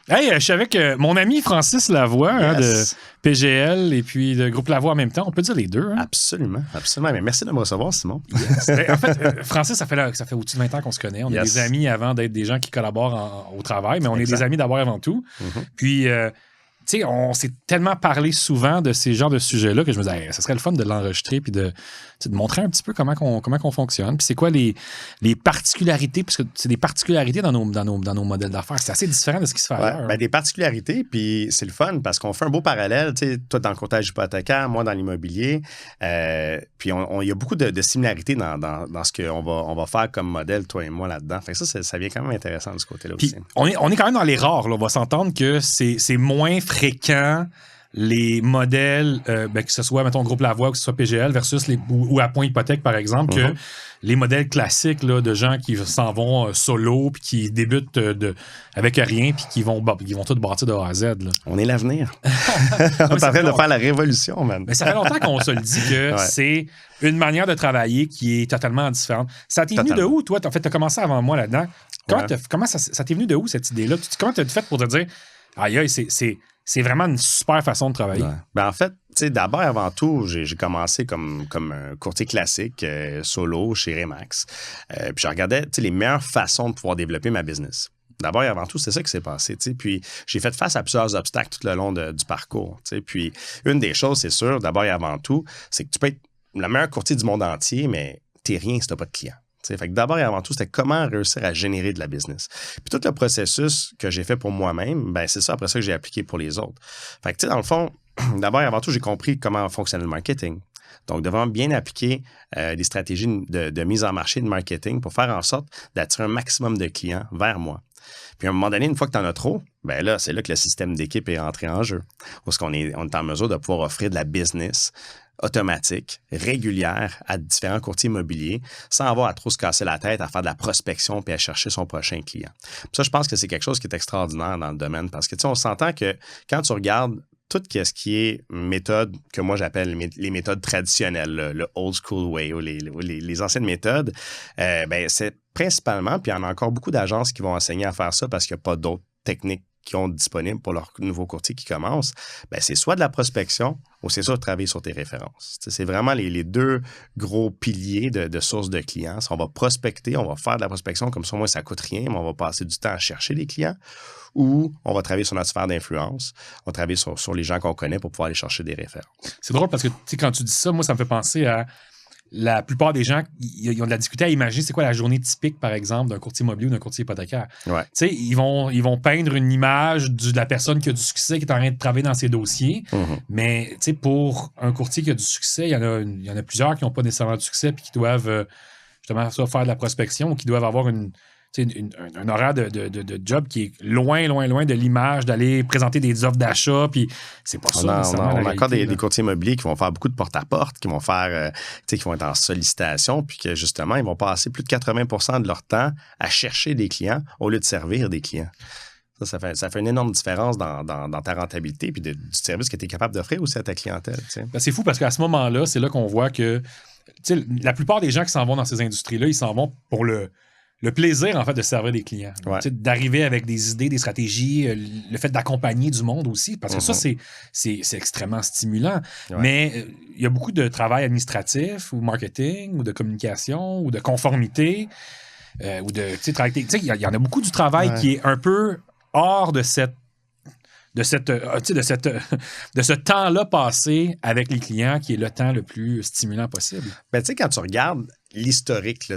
Hey, je suis avec mon ami Francis Lavoie hein, de PGL et puis de Groupe Lavoie en même temps. On peut dire les deux. Hein? Absolument, absolument. Mais merci de me recevoir, Simon. Yes. En fait, Francis, ça fait au-dessus de 20 ans qu'on se connaît. On est des amis avant d'être des gens qui collaborent au travail, mais on est des amis d'abord avant tout. Mm-hmm. Puis, tu sais, on s'est tellement parlé souvent de ces genres de sujets-là que je me disais, ça serait le fun de l'enregistrer puis de montrer un petit peu comment qu'on fonctionne. Puis c'est quoi les particularités, parce que c'est des particularités dans nos modèles d'affaires. C'est assez différent de ce qui se fait ailleurs. Ben, des particularités, puis c'est le fun parce qu'on fait un beau parallèle. Tu sais, toi, dans le courtage hypothécaire, moi, dans l'immobilier. Puis il y a beaucoup de similarités dans ce qu'on va faire comme modèle, toi et moi, là-dedans. Fait que ça vient quand même intéressant de ce côté-là puis aussi. On est quand même dans les rares. Là. On va s'entendre que c'est moins fréquent les modèles, que ce soit, mettons, Groupe Lavoie ou que ce soit PGL versus ou à Point Hypothèque, par exemple, que les modèles classiques là, de gens qui s'en vont solo puis qui débutent avec rien puis qui vont tout bâtir de A à Z. Là. On est l'avenir. On est en train de faire la révolution, man. Mais ça fait longtemps qu'on se le dit que c'est une manière de travailler qui est totalement différente. Ça t'est venu de où, toi? En fait, tu as commencé avant moi là-dedans. Comment ça t'est venu de où, cette idée-là? Comment tu as fait pour te dire, aïe, c'est vraiment une super façon de travailler. Ouais. Ben en fait, d'abord, avant tout, j'ai commencé comme un courtier classique, solo, chez Remax. Puis je regardais les meilleures façons de pouvoir développer ma business. D'abord et avant tout, c'est ça qui s'est passé. Puis j'ai fait face à plusieurs obstacles tout le long du parcours. Puis une des choses, c'est sûr, d'abord et avant tout, c'est que tu peux être le meilleur courtier du monde entier, mais t'es rien si t'as pas de clients. Fait que d'abord et avant tout, c'était comment réussir à générer de la business. Puis tout le processus que j'ai fait pour moi-même, ben c'est ça après ça que j'ai appliqué pour les autres. Fait que dans le fond, d'abord et avant tout, j'ai compris comment fonctionnait le marketing. Donc, devant bien appliquer des stratégies de mise en marché de marketing pour faire en sorte d'attirer un maximum de clients vers moi. Puis à un moment donné, une fois que tu en as trop, ben là, c'est là que le système d'équipe est entré en jeu. Parce qu'on est en mesure de pouvoir offrir de la business automatique, régulière à différents courtiers immobiliers sans avoir à trop se casser la tête à faire de la prospection puis à chercher son prochain client. Puis ça, je pense que c'est quelque chose qui est extraordinaire dans le domaine parce que, on s'entend que quand tu regardes tout ce qui est méthode que moi j'appelle les méthodes traditionnelles, le old school way ou les anciennes méthodes, ben c'est principalement, puis il y en a encore beaucoup d'agences qui vont enseigner à faire ça parce qu'il n'y a pas d'autres techniques qui ont disponibles pour leurs nouveaux courtiers qui commencent, ben c'est soit de la prospection ou c'est soit de travailler sur tes références. C'est vraiment les deux gros piliers de sources de clients. On va prospecter, on va faire de la prospection, comme ça, moi, ça ne coûte rien, mais on va passer du temps à chercher des clients ou on va travailler sur notre sphère d'influence, on va travailler sur les gens qu'on connaît pour pouvoir aller chercher des références. C'est drôle parce que quand tu dis ça, moi, ça me fait penser à la plupart des gens, ils ont de la difficulté à imaginer c'est quoi la journée typique, par exemple, d'un courtier immobilier ou d'un courtier hypothécaire. Ouais. Ils vont peindre une image de la personne qui a du succès, qui est en train de travailler dans ses dossiers. Mm-hmm. Mais pour un courtier qui a du succès, il y en a plusieurs qui n'ont pas nécessairement de succès puis qui doivent justement soit faire de la prospection ou qui doivent avoir un horaire de job qui est loin de l'image d'aller présenter des offres d'achat, puis c'est pas ça. On a encore des courtiers immobiliers qui vont faire beaucoup de porte-à-porte, qui vont faire, qui vont être en sollicitation, puis que justement, ils vont passer plus de 80% de leur temps à chercher des clients au lieu de servir des clients. Ça fait une énorme différence dans ta rentabilité puis du service que tu es capable d'offrir aussi à ta clientèle. Ben, c'est fou parce qu'à ce moment-là, c'est là qu'on voit que la plupart des gens qui s'en vont dans ces industries-là, ils s'en vont pour le plaisir, en fait, de servir des clients. Ouais. D'arriver avec des idées, des stratégies, le fait d'accompagner du monde aussi, parce que ça, c'est extrêmement stimulant. Ouais. Mais il y a beaucoup de travail administratif ou marketing ou de communication ou de conformité ou de travail. Il y en a beaucoup du travail qui est un peu hors de ce temps-là passé avec les clients qui est le temps le plus stimulant possible. Ben, quand tu regardes l'historique là,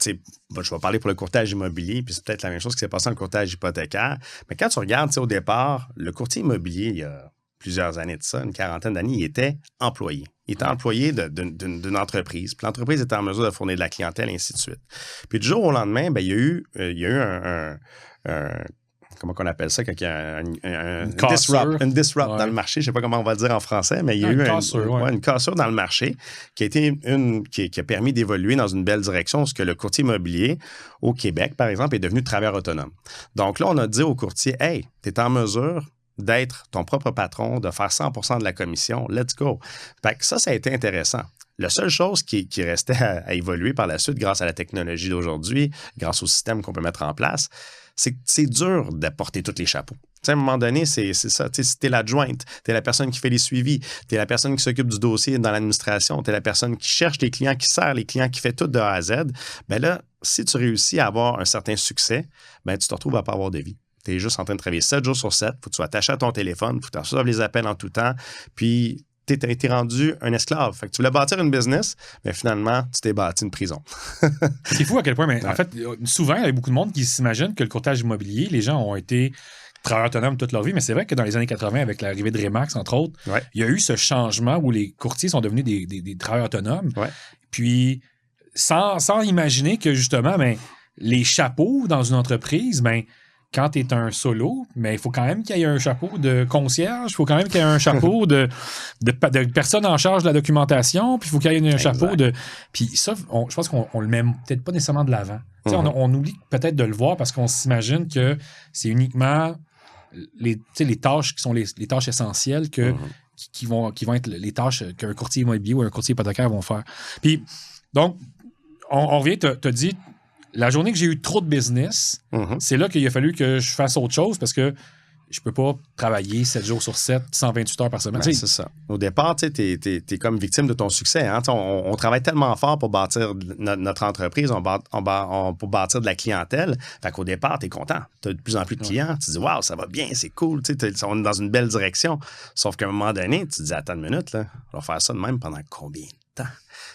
je vais parler pour le courtage immobilier, puis c'est peut-être la même chose qui s'est passé dans le courtage hypothécaire. Mais quand tu regardes, au départ, le courtier immobilier, il y a plusieurs années de ça, une quarantaine d'années, il était employé. Il était employé d'une entreprise. Puis l'entreprise était en mesure de fournir de la clientèle, et ainsi de suite. Puis du jour au lendemain, ben, il y a eu un comment on appelle ça, quand il y a un disrupt dans le marché, je ne sais pas comment on va le dire en français, mais il y a eu une cassure dans le marché qui a été qui a permis d'évoluer dans une belle direction, parce que le courtier immobilier au Québec, par exemple, est devenu travailleur autonome. Donc là, on a dit au courtier, « Hey, tu es en mesure d'être ton propre patron, de faire 100% de la commission, let's go. » Fait que ça a été intéressant. La seule chose qui restait à évoluer par la suite grâce à la technologie d'aujourd'hui, grâce au système qu'on peut mettre en place, c'est que c'est dur d'apporter tous les chapeaux. T'sais, à un moment donné, c'est ça. Si tu es l'adjointe, tu es la personne qui fait les suivis, tu es la personne qui s'occupe du dossier dans l'administration, tu es la personne qui cherche les clients, qui sert les clients, qui fait tout de A à Z, bien là, si tu réussis à avoir un certain succès, bien tu te retrouves à pas avoir de vie. Tu es juste en train de travailler 7 jours sur 7, il faut que tu sois attaché à ton téléphone, il faut que tu reçoives les appels en tout temps, puis tu es rendu un esclave. Fait que tu voulais bâtir une business, mais finalement, tu t'es bâti une prison. C'est fou à quel point, mais en fait, souvent, il y a beaucoup de monde qui s'imagine que le courtage immobilier, les gens ont été travailleurs autonomes toute leur vie, mais c'est vrai que dans les années 80, avec l'arrivée de Remax, entre autres, il y a eu ce changement où les courtiers sont devenus des travailleurs autonomes. Puis, sans imaginer que, justement, ben, les chapeaux dans une entreprise, ben, quand tu es un solo, mais il faut quand même qu'il y ait un chapeau de concierge, il faut quand même qu'il y ait un chapeau de personne en charge de la documentation, puis il faut qu'il y ait un chapeau de... Puis ça, je pense qu'on le met peut-être pas nécessairement de l'avant. On oublie peut-être de le voir parce qu'on s'imagine que c'est uniquement les tâches qui sont les tâches essentielles qui vont être les tâches qu'un courtier immobilier ou un courtier hypothécaire vont faire. Puis, donc, on revient, t'as dit... La journée que j'ai eu trop de business, c'est là qu'il a fallu que je fasse autre chose parce que je peux pas travailler 7 jours sur 7, 128 heures par semaine. C'est ça. Au départ, tu es comme victime de ton succès. Hein? On travaille tellement fort pour bâtir notre entreprise, pour bâtir de la clientèle. Fait qu'au départ, tu es content. Tu as de plus en plus de clients. Tu te dis, waouh, ça va bien, c'est cool. On est dans une belle direction. Sauf qu'à un moment donné, tu te dis, attends une minute, là, on va faire ça de même pendant combien de temps?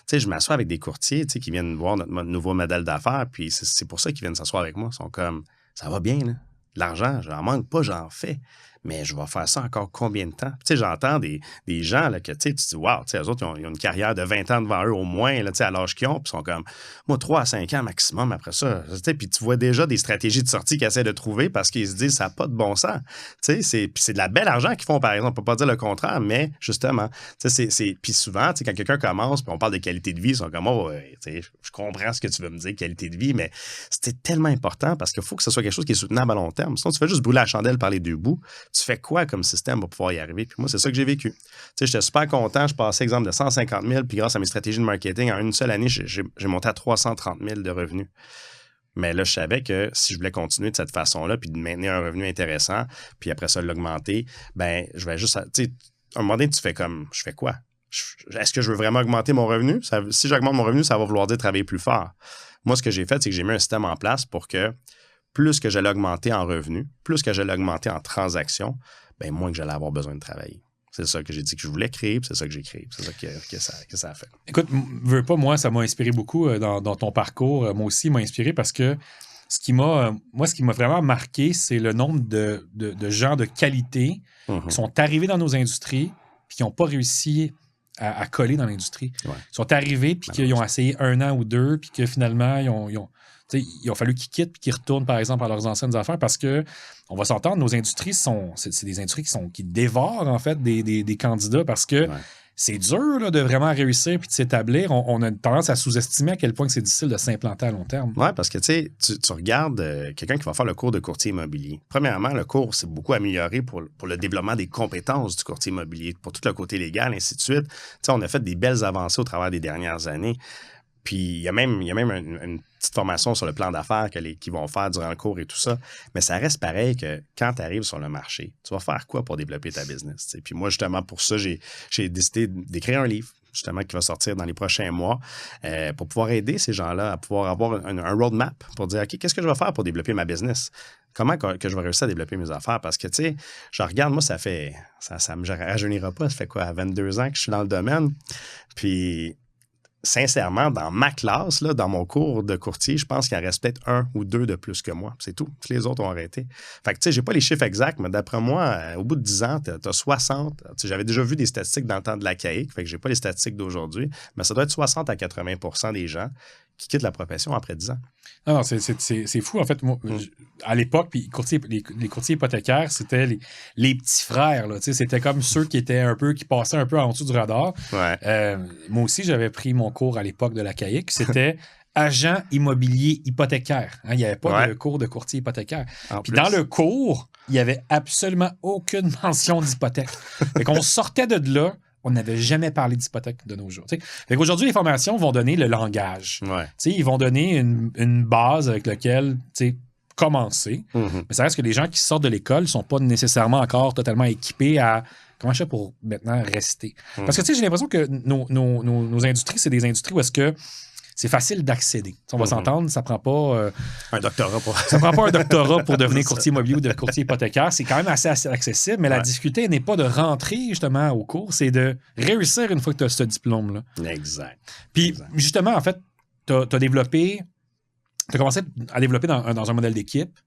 Tu sais, je m'assois avec des courtiers qui viennent voir notre nouveau modèle d'affaires, puis c'est pour ça qu'ils viennent s'asseoir avec moi. Ils sont comme, ça va bien, là. L'argent, j'en manque pas, j'en fais. Mais je vais faire ça encore combien de temps? Tu sais, j'entends des gens là, que tu te dis, wow, eux autres, ils ont une carrière de 20 ans devant eux au moins, là, à l'âge qu'ils ont, puis ils sont comme, moi, 3 à 5 ans maximum après ça. Puis tu vois déjà des stratégies de sortie qu'ils essaient de trouver parce qu'ils se disent, ça n'a pas de bon sens. Puis c'est de la belle argent qu'ils font, par exemple. On ne peut pas dire le contraire, mais justement, puis souvent, quand quelqu'un commence, puis on parle de qualité de vie, ils sont comme, oh, je comprends ce que tu veux me dire, qualité de vie, mais c'était tellement important parce qu'il faut que ce soit quelque chose qui est soutenable à long terme. Sinon, tu fais juste brûler la chandelle par les deux bouts. Tu fais quoi comme système pour pouvoir y arriver? Puis moi, c'est ça que j'ai vécu. Tu sais, j'étais super content. Je passais, exemple, de 150 000, puis grâce à mes stratégies de marketing, en une seule année, j'ai monté à 330 000 de revenus. Mais là, je savais que si je voulais continuer de cette façon-là, puis de maintenir un revenu intéressant, puis après ça, l'augmenter, ben je vais juste... Tu sais, à un moment donné, tu fais comme, je fais quoi? Est-ce que je veux vraiment augmenter mon revenu? Si j'augmente mon revenu, ça va vouloir dire travailler plus fort. Moi, ce que j'ai fait, c'est que j'ai mis un système en place pour que plus que j'allais augmenter en revenus, plus que j'allais augmenter en transactions, bien, moins que j'allais avoir besoin de travailler. C'est ça que j'ai dit que je voulais créer, puis c'est ça que j'ai créé, c'est ça que ça a fait. Écoute, veux pas, moi, ça m'a inspiré beaucoup dans ton parcours. Moi aussi, m'a inspiré parce que ce qui m'a vraiment marqué, c'est le nombre de gens de qualité qui sont arrivés dans nos industries puis qui n'ont pas réussi à coller dans l'industrie. Ils sont arrivés puis qu'ils ont essayé 1 an ou 2 puis que finalement, il a fallu qu'ils quittent et qu'ils retournent, par exemple, à leurs anciennes affaires parce que, on va s'entendre, nos industries c'est des industries qui dévorent, en fait, des candidats parce que c'est dur là, de vraiment réussir puis de s'établir. On a tendance à sous-estimer à quel point c'est difficile de s'implanter à long terme. Oui, parce que tu regardes quelqu'un qui va faire le cours de courtier immobilier. Premièrement, le cours s'est beaucoup amélioré pour le développement des compétences du courtier immobilier, pour tout le côté légal, et ainsi de suite. T'sais, on a fait des belles avancées au travers des dernières années. Puis il y a même une petite formation sur le plan d'affaires qu'ils vont faire durant le cours et tout ça. Mais ça reste pareil que quand tu arrives sur le marché, tu vas faire quoi pour développer ta business? T'sais? Puis moi, justement, pour ça, j'ai décidé d'écrire un livre, justement, qui va sortir dans les prochains mois, pour pouvoir aider ces gens-là à pouvoir avoir un roadmap pour dire, OK, qu'est-ce que je vais faire pour développer ma business? Comment que je vais réussir à développer mes affaires? Parce que, tu sais, je regarde, moi, ça me rajeunira pas. Ça fait quoi, 22 ans que je suis dans le domaine? Puis sincèrement, dans ma classe, là, dans mon cours de courtier, je pense qu'il en reste peut-être 1 ou 2 de plus que moi. C'est tout. Tous les autres ont arrêté. Fait que, tu sais, j'ai pas les chiffres exacts, mais d'après moi, au bout de 10 ans, tu as 60. J'avais déjà vu des statistiques dans le temps de la CAIC, fait que j'ai pas les statistiques d'aujourd'hui, mais ça doit être 60 à 80 % des gens qui quittent la profession après 10 ans. Non, c'est fou. En fait, moi, à l'époque, puis les courtiers hypothécaires, c'était les petits frères. Là, c'était comme ceux qui passaient un peu en dessous du radar. Ouais. Moi aussi, j'avais pris mon cours à l'époque de la CAIC. C'était agent immobilier hypothécaire. Hein, il n'y avait pas de cours de courtier hypothécaire. Puis dans le cours, il n'y avait absolument aucune mention d'hypothèque. Fait qu'on sortait de là. on n'avait jamais parlé d'hypothèque de nos jours. Aujourd'hui, les formations vont donner le langage. Ouais. Ils vont donner une base avec laquelle commencer. Mm-hmm. Mais ça reste que les gens qui sortent de l'école ne sont pas nécessairement encore totalement équipés à comment je fais pour maintenant rester. Parce que j'ai l'impression que nos industries, c'est des industries où est-ce que c'est facile d'accéder. On va s'entendre, ça prend pas... un doctorat pour... Ça prend pas un doctorat pour devenir courtier immobilier ou de courtier hypothécaire. C'est quand même assez accessible, mais la difficulté n'est pas de rentrer justement au cours, c'est de réussir une fois que tu as ce diplôme-là. Exact. Puis justement, en fait, tu as commencé à développer dans un modèle d'équipe.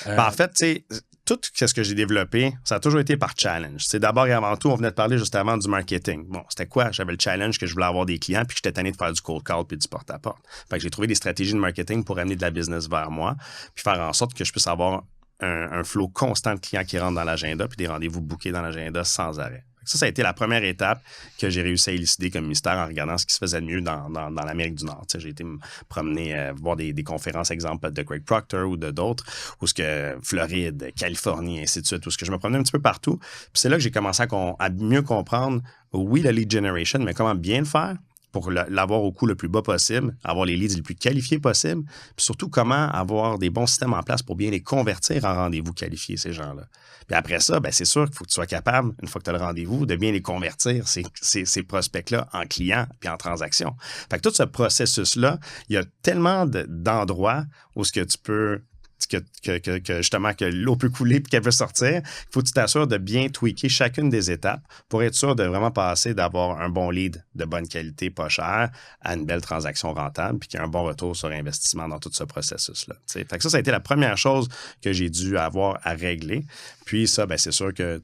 En fait, tu sais, tout ce que j'ai développé, ça a toujours été par challenge. C'est d'abord et avant tout, on venait de parler juste avant du marketing. Bon, c'était quoi? J'avais le challenge que je voulais avoir des clients puis que j'étais tanné de faire du cold call puis du porte-à-porte. Fait que j'ai trouvé des stratégies de marketing pour amener de la business vers moi puis faire en sorte que je puisse avoir un flow constant de clients qui rentrent dans l'agenda puis des rendez-vous bookés dans l'agenda sans arrêt. Ça a été la première étape que j'ai réussi à élucider comme mystère en regardant ce qui se faisait de mieux dans l'Amérique du Nord. J'ai été me promener, voir des conférences, exemple de Greg Proctor ou d'autres, où ce que Floride, Californie, ainsi de suite, où ce que je me promenais un petit peu partout. Puis c'est là que j'ai commencé à mieux comprendre, oui, la lead generation, mais comment bien le faire pour l'avoir au coût le plus bas possible, avoir les leads les plus qualifiés possible, puis surtout comment avoir des bons systèmes en place pour bien les convertir en rendez-vous qualifiés, ces gens-là. Puis après ça, c'est sûr qu'il faut que tu sois capable, une fois que tu as le rendez-vous, de bien les convertir, ces prospects-là, en clients puis en transactions. Fait que tout ce processus-là, il y a tellement d'endroits où ce que tu peux... Que justement, que l'eau peut couler et qu'elle peut sortir, il faut que tu t'assures de bien tweaker chacune des étapes pour être sûr de vraiment passer d'avoir un bon lead de bonne qualité, pas cher, à une belle transaction rentable puis qu'il y a un bon retour sur investissement dans tout ce processus-là. Fait que ça a été la première chose que j'ai dû avoir à régler. Puis ça, c'est sûr que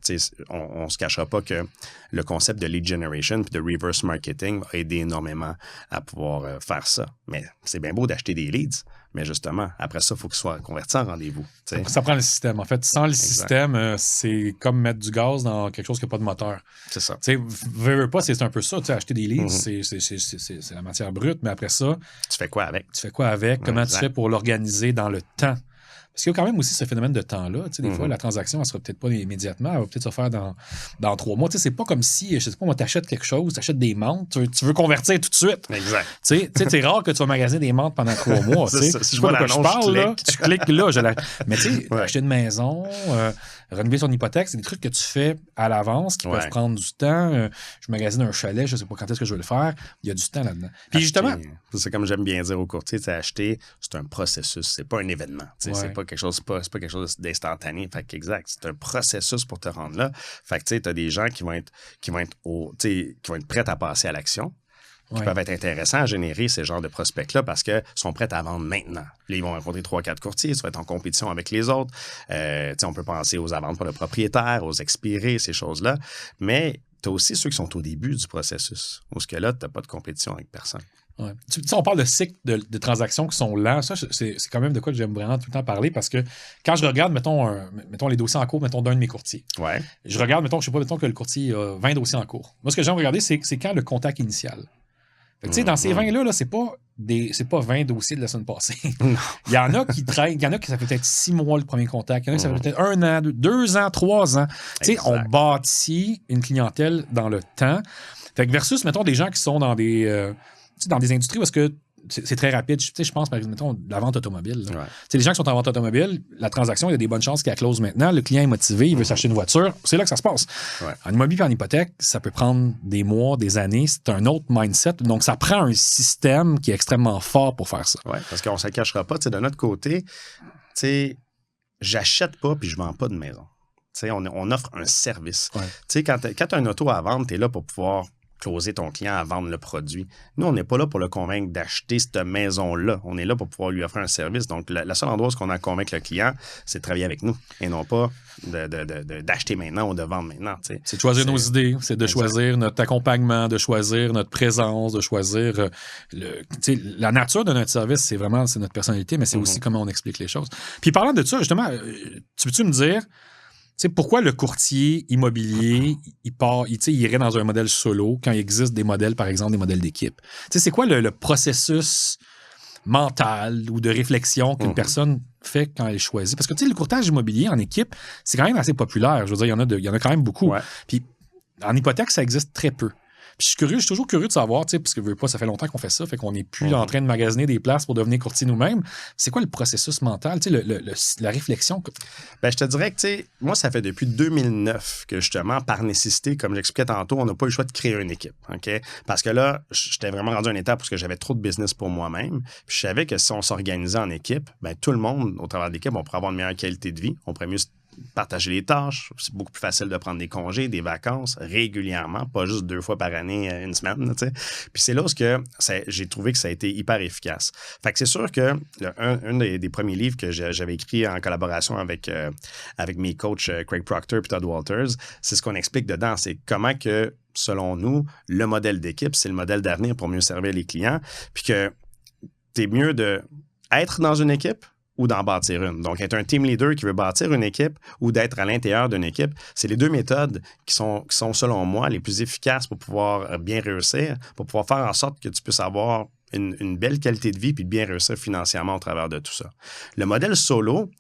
on se cachera pas que le concept de lead generation puis de reverse marketing va aider énormément à pouvoir faire ça. Mais c'est bien beau d'acheter des leads. Mais justement, après ça, il faut qu'il soit converti en rendez-vous. Ça prend le système. En fait, sans le système, c'est comme mettre du gaz dans quelque chose qui n'a pas de moteur. C'est ça. Veux pas, c'est un peu ça. Acheter des leads, c'est la matière brute, mais après ça... Tu fais quoi avec? Comment tu fais pour l'organiser dans le temps? Parce qu'il y a quand même aussi ce phénomène de temps-là. Des fois, la transaction, elle ne sera peut-être pas immédiatement, elle va peut-être se faire dans 3 mois. C'est pas comme si, je sais pas, moi, tu achètes quelque chose, tu achètes des menthes, tu veux convertir tout de suite. Exact. C'est rare que tu vas magasiner des menthes pendant 3 mois. Si je vois l'annonce, je parle, là, tu cliques là. Mais tu sais, acheter une maison, renouveler son hypothèque, c'est des trucs que tu fais à l'avance qui peuvent prendre du temps. Je magasine un chalet, je sais pas quand est-ce que je vais le faire. Il y a du temps là-dedans. Puis justement... C'est comme j'aime bien dire aux courtiers, acheter, c'est un processus, c'est pas un événement. C'est pas quelque chose, c'est pas quelque chose d'instantané. Fait qu'exact, c'est un processus pour te rendre là. Fait que tu sais, t'as des gens qui vont être prêts à passer à l'action. Qui peuvent être intéressants à générer ces genres de prospects-là parce qu'ils sont prêts à vendre maintenant. Là, ils vont rencontrer 3-4 courtiers, tu vas être en compétition avec les autres. On peut penser aux ventes pour le propriétaire, aux expirés, ces choses-là. Mais tu as aussi ceux qui sont au début du processus, où ce que là, tu n'as pas de compétition avec personne. Ouais. On parle de cycles de transactions qui sont lents. Ça, c'est quand même de quoi que j'aime vraiment tout le temps parler parce que quand je regarde, mettons les dossiers en cours, mettons d'un de mes courtiers. Ouais. Je regarde, mettons que le courtier a 20 dossiers en cours. Moi, ce que j'aime regarder, c'est quand le contact initial. Dans ces 20-là, c'est pas 20 dossiers de la semaine passée. Il y en a qui traînent, il y en a qui ça fait peut-être 6 mois le premier contact, il y en a qui ça fait peut-être 1 an, 2 ans, 3 ans. On bâtit une clientèle dans le temps. Fait que versus, mettons, des gens qui sont dans des industries où est-ce que c'est très rapide. Je pense, par exemple, mettons, la vente automobile. Les gens qui sont en vente automobile, la transaction, il y a des bonnes chances qu'elle close maintenant. Le client est motivé, il veut s'acheter une voiture. C'est là que ça se passe. En immobilier et en hypothèque, ça peut prendre des mois, des années. C'est un autre mindset. Donc, ça prend un système qui est extrêmement fort pour faire ça. Oui, parce qu'on ne se cachera pas. De notre côté, j'achète pas puis je vends pas de maison. On offre un service. Quand tu as un auto à vendre, tu es là pour pouvoir closer ton client à vendre le produit. Nous, on n'est pas là pour le convaincre d'acheter cette maison-là. On est là pour pouvoir lui offrir un service. Donc, le seul endroit où on a convaincre le client, c'est de travailler avec nous et non pas d'acheter maintenant ou de vendre maintenant. C'est de choisir nos idées, c'est de choisir notre accompagnement, de choisir notre présence, de choisir la nature de notre service, c'est notre personnalité, mais c'est aussi comment on explique les choses. Puis parlant de ça, justement, tu peux-tu me dire pourquoi le courtier immobilier, il irait dans un modèle solo quand il existe des modèles, par exemple, des modèles d'équipe? C'est quoi le processus mental ou de réflexion qu'une personne fait quand elle choisit? Parce que le courtage immobilier en équipe, c'est quand même assez populaire. Je veux dire, il y en a quand même beaucoup. Puis en hypothèque, ça existe très peu. Puis je suis toujours curieux de savoir, parce que ça fait longtemps qu'on fait ça, fait qu'on n'est plus en train de magasiner des places pour devenir courtier nous-mêmes. C'est quoi le processus mental, la réflexion? Ben, je te dirais que, moi, ça fait depuis 2009 que, justement, par nécessité, comme j'expliquais tantôt, on n'a pas eu le choix de créer une équipe. OK? Parce que là, j'étais vraiment rendu à un étape où j'avais trop de business pour moi-même. Puis je savais que si on s'organisait en équipe, ben, tout le monde, au travers de l'équipe, on pourrait avoir une meilleure qualité de vie. On pourrait mieux partager les tâches. C'est beaucoup plus facile de prendre des congés, des vacances régulièrement, pas juste 2 fois par année, une semaine. T'sais. Puis c'est là où j'ai trouvé que ça a été hyper efficace. Fait que c'est sûr que un des premiers livres que j'avais écrit en collaboration avec mes coachs Craig Proctor et Todd Walters, c'est ce qu'on explique dedans. C'est comment que, selon nous, le modèle d'équipe, c'est le modèle d'avenir pour mieux servir les clients. Puis que t'es mieux d'être dans une équipe ou d'en bâtir une. Donc, être un team leader qui veut bâtir une équipe ou d'être à l'intérieur d'une équipe, c'est les 2 méthodes qui sont, selon moi, les plus efficaces pour pouvoir bien réussir, pour pouvoir faire en sorte que tu puisses avoir une belle qualité de vie puis de bien réussir financièrement au travers de tout ça. Le modèle solo,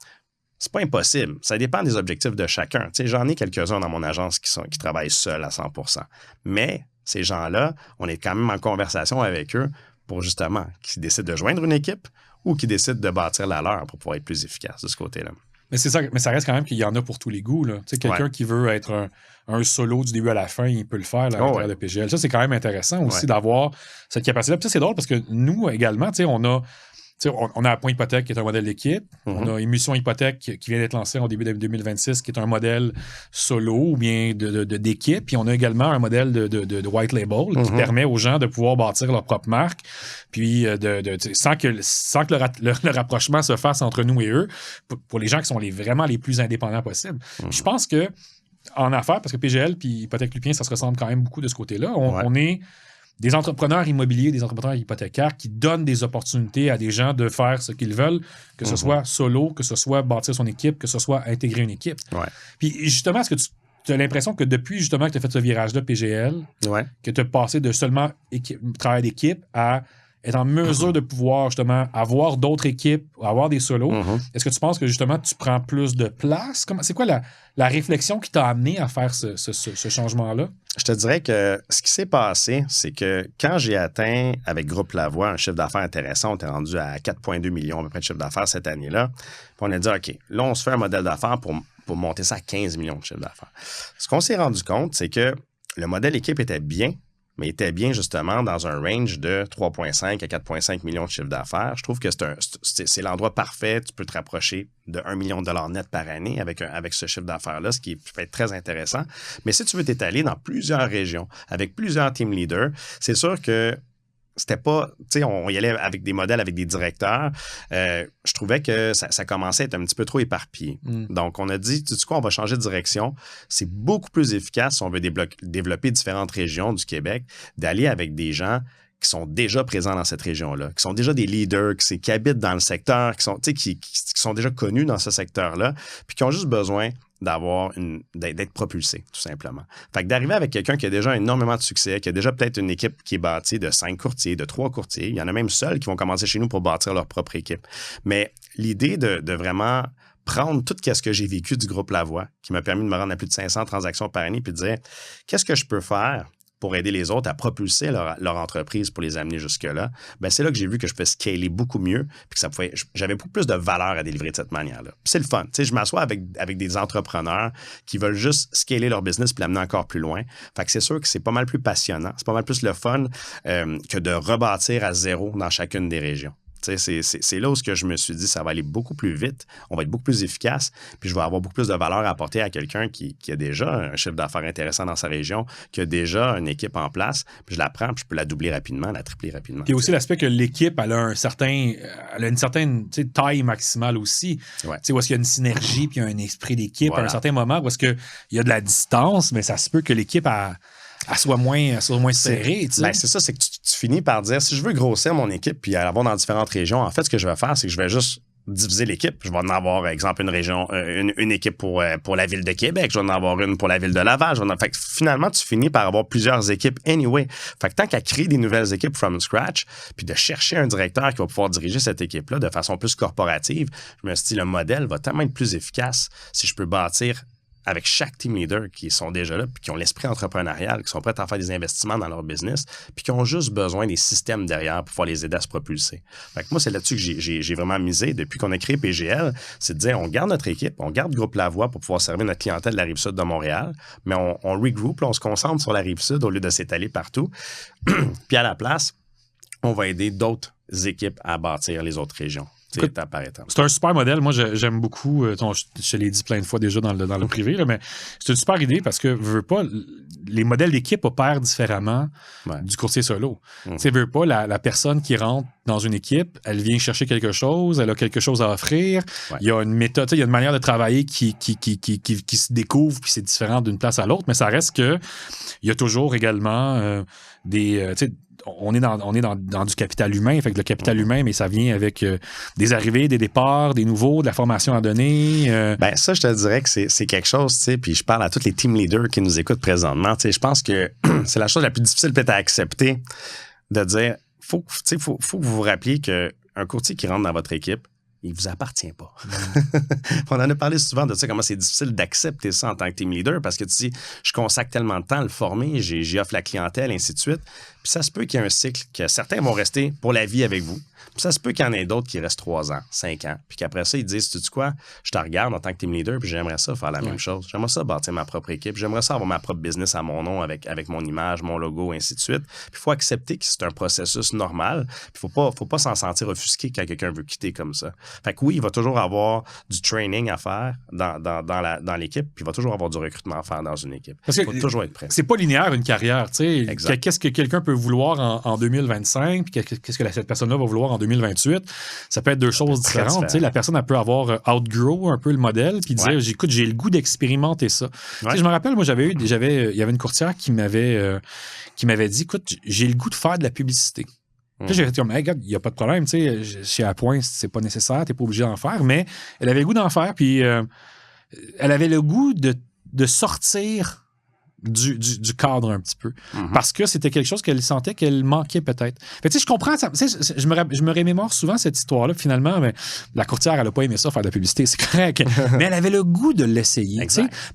c'est pas impossible. Ça dépend des objectifs de chacun. Tu sais, j'en ai quelques-uns dans mon agence qui travaillent seuls à 100%. Mais ces gens-là, on est quand même en conversation avec eux pour justement qu'ils décident de joindre une équipe ou qui décident de bâtir la leur pour pouvoir être plus efficace de ce côté-là. Mais c'est ça, mais ça reste quand même qu'il y en a pour tous les goûts. Là. Tu sais, quelqu'un qui veut être un solo du début à la fin, il peut le faire là, à l'intérieur de PGL. Ça, c'est quand même intéressant aussi d'avoir cette capacité-là. Puis ça, c'est drôle parce que nous, également, tu sais, on a Point Hypothèque qui est un modèle d'équipe. On a Émission Hypothèque qui vient d'être lancée en début de 2026 qui est un modèle solo ou bien d'équipe. Puis on a également un modèle de white label qui permet aux gens de pouvoir bâtir leur propre marque puis sans que le rapprochement se fasse entre nous et eux pour les gens qui sont vraiment les plus indépendants possibles. Je pense que en affaires, parce que PGL puis Hypothèque Lupien, ça se ressemble quand même beaucoup de ce côté-là, on est des entrepreneurs immobiliers, des entrepreneurs hypothécaires qui donnent des opportunités à des gens de faire ce qu'ils veulent, que ce soit solo, que ce soit bâtir son équipe, que ce soit intégrer une équipe. Ouais. Puis justement, est-ce que tu as l'impression que depuis justement que tu as fait ce virage-là PGL, que tu as passé de seulement travail d'équipe à être en mesure de pouvoir justement avoir d'autres équipes, avoir des solos, est-ce que tu penses que justement tu prends plus de place? C'est quoi la réflexion qui t'a amené à faire ce changement-là? Je te dirais que ce qui s'est passé, c'est que quand j'ai atteint avec Groupe Lavoie un chiffre d'affaires intéressant, on était rendu à 4,2 millions à peu près de chiffre d'affaires cette année-là, puis on a dit, OK, là, on se fait un modèle d'affaires pour monter ça à 15 millions de chiffre d'affaires. Ce qu'on s'est rendu compte, c'est que le modèle équipe était bien, mais était bien justement dans un range de 3,5 à 4,5 millions de chiffre d'affaires. Je trouve que c'est l'endroit parfait. Tu peux te rapprocher de 1 million de dollars net par année avec ce chiffre d'affaires-là, ce qui peut être très intéressant. Mais si tu veux t'étaler dans plusieurs régions, avec plusieurs team leaders, c'est sûr que c'était pas, tu sais, on y allait avec des modèles, avec des directeurs. Je trouvais que ça commençait à être un petit peu trop éparpillé. Donc, on a dit, tu sais quoi, on va changer de direction. C'est beaucoup plus efficace si on veut développer différentes régions du Québec, d'aller avec des gens qui sont déjà présents dans cette région-là, qui sont déjà des leaders, qui habitent dans le secteur, qui sont déjà connus dans ce secteur-là, puis qui ont juste besoin d'être propulsé, tout simplement. Fait que d'arriver avec quelqu'un qui a déjà énormément de succès, qui a déjà peut-être une équipe qui est bâtie de 5 courtiers, de 3 courtiers, il y en a même seuls qui vont commencer chez nous pour bâtir leur propre équipe. Mais l'idée de vraiment prendre tout ce que j'ai vécu du groupe Lavoie, qui m'a permis de me rendre à plus de 500 transactions par année, puis de dire, qu'est-ce que je peux faire pour aider les autres à propulser leur entreprise pour les amener jusque-là, ben c'est là que j'ai vu que je peux scaler beaucoup mieux puis que j'avais beaucoup plus de valeur à délivrer de cette manière-là. Puis c'est le fun. Tu sais, je m'assois avec des entrepreneurs qui veulent juste scaler leur business puis l'amener encore plus loin. Fait que c'est sûr que c'est pas mal plus passionnant. C'est pas mal plus le fun que de rebâtir à zéro dans chacune des régions. C'est là où je me suis dit, ça va aller beaucoup plus vite, on va être beaucoup plus efficace, puis je vais avoir beaucoup plus de valeur à apporter à quelqu'un qui a déjà un chiffre d'affaires intéressant dans sa région, qui a déjà une équipe en place, puis je la prends, puis je peux la doubler rapidement, la tripler rapidement. Il y a aussi l'aspect que l'équipe, elle a une certaine taille maximale aussi. Ouais. Où est-ce qu'il y a une synergie, puis il y a un esprit d'équipe à un certain moment, où est-ce qu'il y a de la distance, mais ça se peut que l'équipe soit moins serrée. Ben, c'est ça, c'est que tu finis par dire, si je veux grossir mon équipe puis avoir dans différentes régions, en fait, ce que je vais faire, c'est que je vais juste diviser l'équipe. Je vais en avoir, par exemple, une région, une équipe pour la ville de Québec, je vais en avoir une pour la ville de Laval. Fait que finalement, tu finis par avoir plusieurs équipes anyway. Fait que tant qu'à créer des nouvelles équipes from scratch, puis de chercher un directeur qui va pouvoir diriger cette équipe-là de façon plus corporative, je me suis dit, le modèle va tellement être plus efficace si je peux bâtir avec chaque team leader qui sont déjà là, puis qui ont l'esprit entrepreneurial, qui sont prêts à faire des investissements dans leur business, puis qui ont juste besoin des systèmes derrière pour pouvoir les aider à se propulser. Fait que moi, c'est là-dessus que j'ai vraiment misé depuis qu'on a créé PGL, c'est de dire, on garde notre équipe, on garde Groupe Lavoie pour pouvoir servir notre clientèle de la Rive-Sud de Montréal, mais on regroupe, là, on se concentre sur la Rive-Sud au lieu de s'étaler partout. Puis à la place, on va aider d'autres équipes à bâtir les autres régions. Étape par étape. C'est un super modèle. Moi, j'aime beaucoup. Je te l'ai dit plein de fois déjà dans le privé, là, mais c'est une super idée parce que, veux pas, les modèles d'équipe opèrent différemment du courtier solo. Tu veux pas, la personne qui rentre dans une équipe, elle vient chercher quelque chose, elle a quelque chose à offrir. Il y a une méthode, il y a une manière de travailler qui se découvre, puis c'est différent d'une place à l'autre, mais ça reste que il y a toujours également on est dans du capital humain. Fait que le capital humain, mais ça vient avec des arrivées, des départs, des nouveaux, de la formation à donner. Ben ça, je te dirais que c'est quelque chose, tu sais, puis je parle à tous les team leaders qui nous écoutent présentement. Tu sais, je pense que c'est la chose la plus difficile peut-être à accepter de dire, faut que vous vous rappeliez qu'un courtier qui rentre dans votre équipe, il vous appartient pas. On en a parlé souvent de ça, comment c'est difficile d'accepter ça en tant que team leader parce que tu dis, je consacre tellement de temps à le former, j'y offre la clientèle, ainsi de suite. Puis ça se peut qu'il y ait un cycle que certains vont rester pour la vie avec vous. Puis ça se peut qu'il y en ait d'autres qui restent 3 ans, 5 ans. Puis qu'après ça, ils disent, tu sais quoi, je te regarde en tant que team leader, puis j'aimerais ça faire la même chose. J'aimerais ça bâtir ma propre équipe. J'aimerais ça avoir ma propre business à mon nom avec mon image, mon logo, ainsi de suite. Puis il faut accepter que c'est un processus normal. Puis faut pas s'en sentir offusqué quand quelqu'un veut quitter comme ça. Fait que oui, il va toujours avoir du training à faire dans l'équipe, puis il va toujours avoir du recrutement à faire dans une équipe. Il faut toujours être prêt. C'est pas linéaire, une carrière. Qu'est-ce que quelqu'un peut vouloir en 2025, puis qu'est-ce que cette personne-là va vouloir en 2028? Ça peut être deux choses différentes. La personne, elle peut avoir outgrow un peu le modèle, puis dire, écoute, j'ai le goût d'expérimenter ça. Je me rappelle, moi, il y avait une courtière qui m'avait dit, écoute, j'ai le goût de faire de la publicité. Puis j'ai dit, hey, regarde, il n'y a pas de problème, chez Appoint, c'est pas nécessaire, t'es pas obligé d'en faire, mais elle avait le goût d'en faire, puis elle avait le goût de sortir du cadre un petit peu. Parce que c'était quelque chose qu'elle sentait qu'elle manquait peut-être. Fait que, je comprends ça. Je me remémore souvent cette histoire-là. Finalement, mais la courtière, elle n'a pas aimé ça, faire de la publicité, c'est correct. Mais elle avait le goût de l'essayer.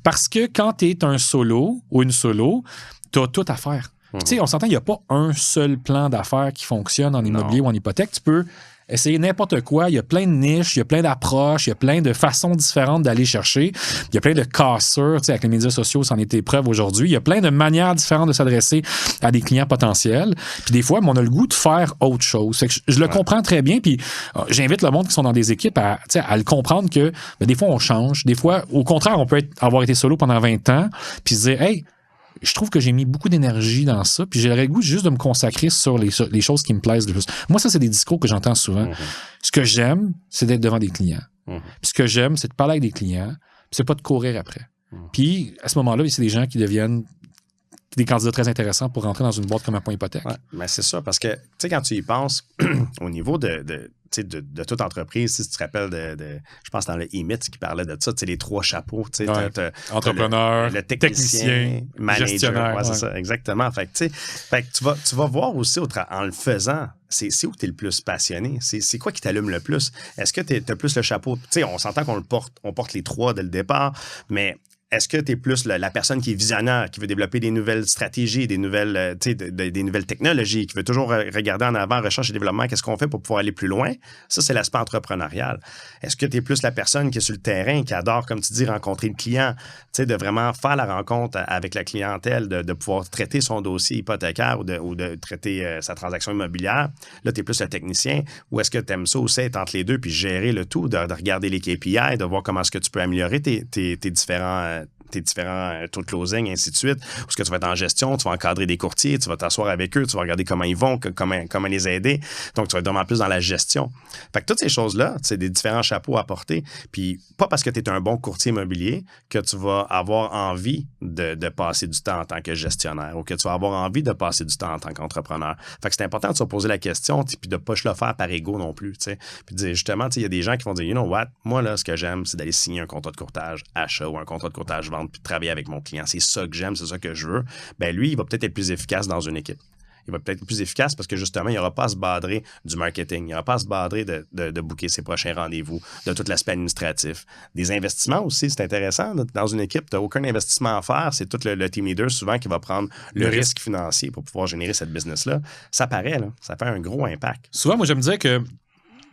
Parce que quand tu es un solo ou une solo, tu as tout à faire. On s'entend, il n'y a pas un seul plan d'affaires qui fonctionne en immobilier ou en hypothèque. Tu peux essayer n'importe quoi. Il y a plein de niches, il y a plein d'approches, il y a plein de façons différentes d'aller chercher. Il y a plein de casseurs. Avec les médias sociaux, c'en est preuve aujourd'hui. Il y a plein de manières différentes de s'adresser à des clients potentiels. Puis des fois, on a le goût de faire autre chose. Fait que je le comprends très bien. Puis j'invite le monde qui sont dans des équipes à le comprendre que des fois, on change. Des fois, au contraire, on peut avoir été solo pendant 20 ans puis se dire, hey, je trouve que j'ai mis beaucoup d'énergie dans ça, puis j'aurais le goût juste de me consacrer sur les choses qui me plaisent le plus. Moi, ça, c'est des discours que j'entends souvent. Ce que j'aime, c'est d'être devant des clients. Puis ce que j'aime, c'est de parler avec des clients, puis c'est pas de courir après. Puis à ce moment-là, c'est des gens qui deviennent des candidats très intéressants pour rentrer dans une boîte comme Appoint Hypothèque. Mais c'est ça, parce que, tu sais, quand tu y penses, au niveau de toute entreprise, si tu te rappelles je pense dans le E-Myth qui parlait de ça, tu sais, les 3 chapeaux. Entrepreneur, le technicien, manager. Gestionnaire. C'est ça, exactement. Fait que tu vas voir aussi en le faisant, c'est où tu es le plus passionné. C'est quoi qui t'allume le plus? Est-ce que tu as plus le chapeau? Tu sais, on s'entend on porte les 3 dès le départ, mais est-ce que tu es plus la personne qui est visionnaire, qui veut développer des nouvelles stratégies, des nouvelles technologies, qui veut toujours regarder en avant, recherche et développement, qu'est-ce qu'on fait pour pouvoir aller plus loin? Ça, c'est l'aspect entrepreneurial. Est-ce que tu es plus la personne qui est sur le terrain, qui adore, comme tu dis, rencontrer le client, de vraiment faire la rencontre avec la clientèle, de pouvoir traiter son dossier hypothécaire ou de traiter sa transaction immobilière? Là, tu es plus le technicien. Ou est-ce que tu aimes ça aussi, être entre les deux, puis gérer le tout, de regarder les KPI, de voir comment est-ce que tu peux améliorer tes différents taux de closing, ainsi de suite. Ou est-ce que tu vas être en gestion, tu vas encadrer des courtiers, tu vas t'asseoir avec eux, tu vas regarder comment ils vont, comment les aider. Donc, tu vas être vraiment plus dans la gestion. Fait que toutes ces choses-là, c'est des différents chapeaux à porter. Puis, pas parce que tu es un bon courtier immobilier que tu vas avoir envie de passer du temps en tant que gestionnaire ou que tu vas avoir envie de passer du temps en tant qu'entrepreneur. Fait que c'est important de se poser la question puis de ne pas le faire par ego non plus. T'sais. Puis de dire, justement, il y a des gens qui vont dire, you know what, moi, là, ce que j'aime, c'est d'aller signer un contrat de courtage achat ou un contrat de courtage vente puis de travailler avec mon client. C'est ça que j'aime, c'est ça que je veux. Ben lui, il va peut-être être plus efficace dans une équipe. il va peut-être être plus efficace parce que justement, il n'aura pas à se badrer du marketing, il n'aura pas à se badrer de booker ses prochains rendez-vous, de tout l'aspect administratif. Des investissements aussi, c'est intéressant. Dans une équipe, tu n'as aucun investissement à faire, c'est tout le team leader souvent qui va prendre le risque financier pour pouvoir générer cette business-là. Ça paraît, là, ça fait un gros impact. Souvent, moi, j'aime dire que,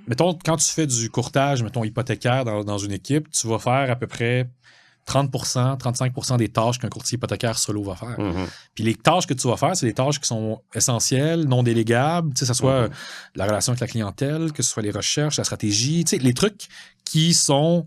mettons, quand tu fais du courtage, mettons, hypothécaire dans une équipe, tu vas faire à peu près 30%, 35% des tâches qu'un courtier hypothécaire solo va faire. Puis les tâches que tu vas faire, c'est des tâches qui sont essentielles, non délégables, que ce soit la relation avec la clientèle, que ce soit les recherches, la stratégie, les trucs qui sont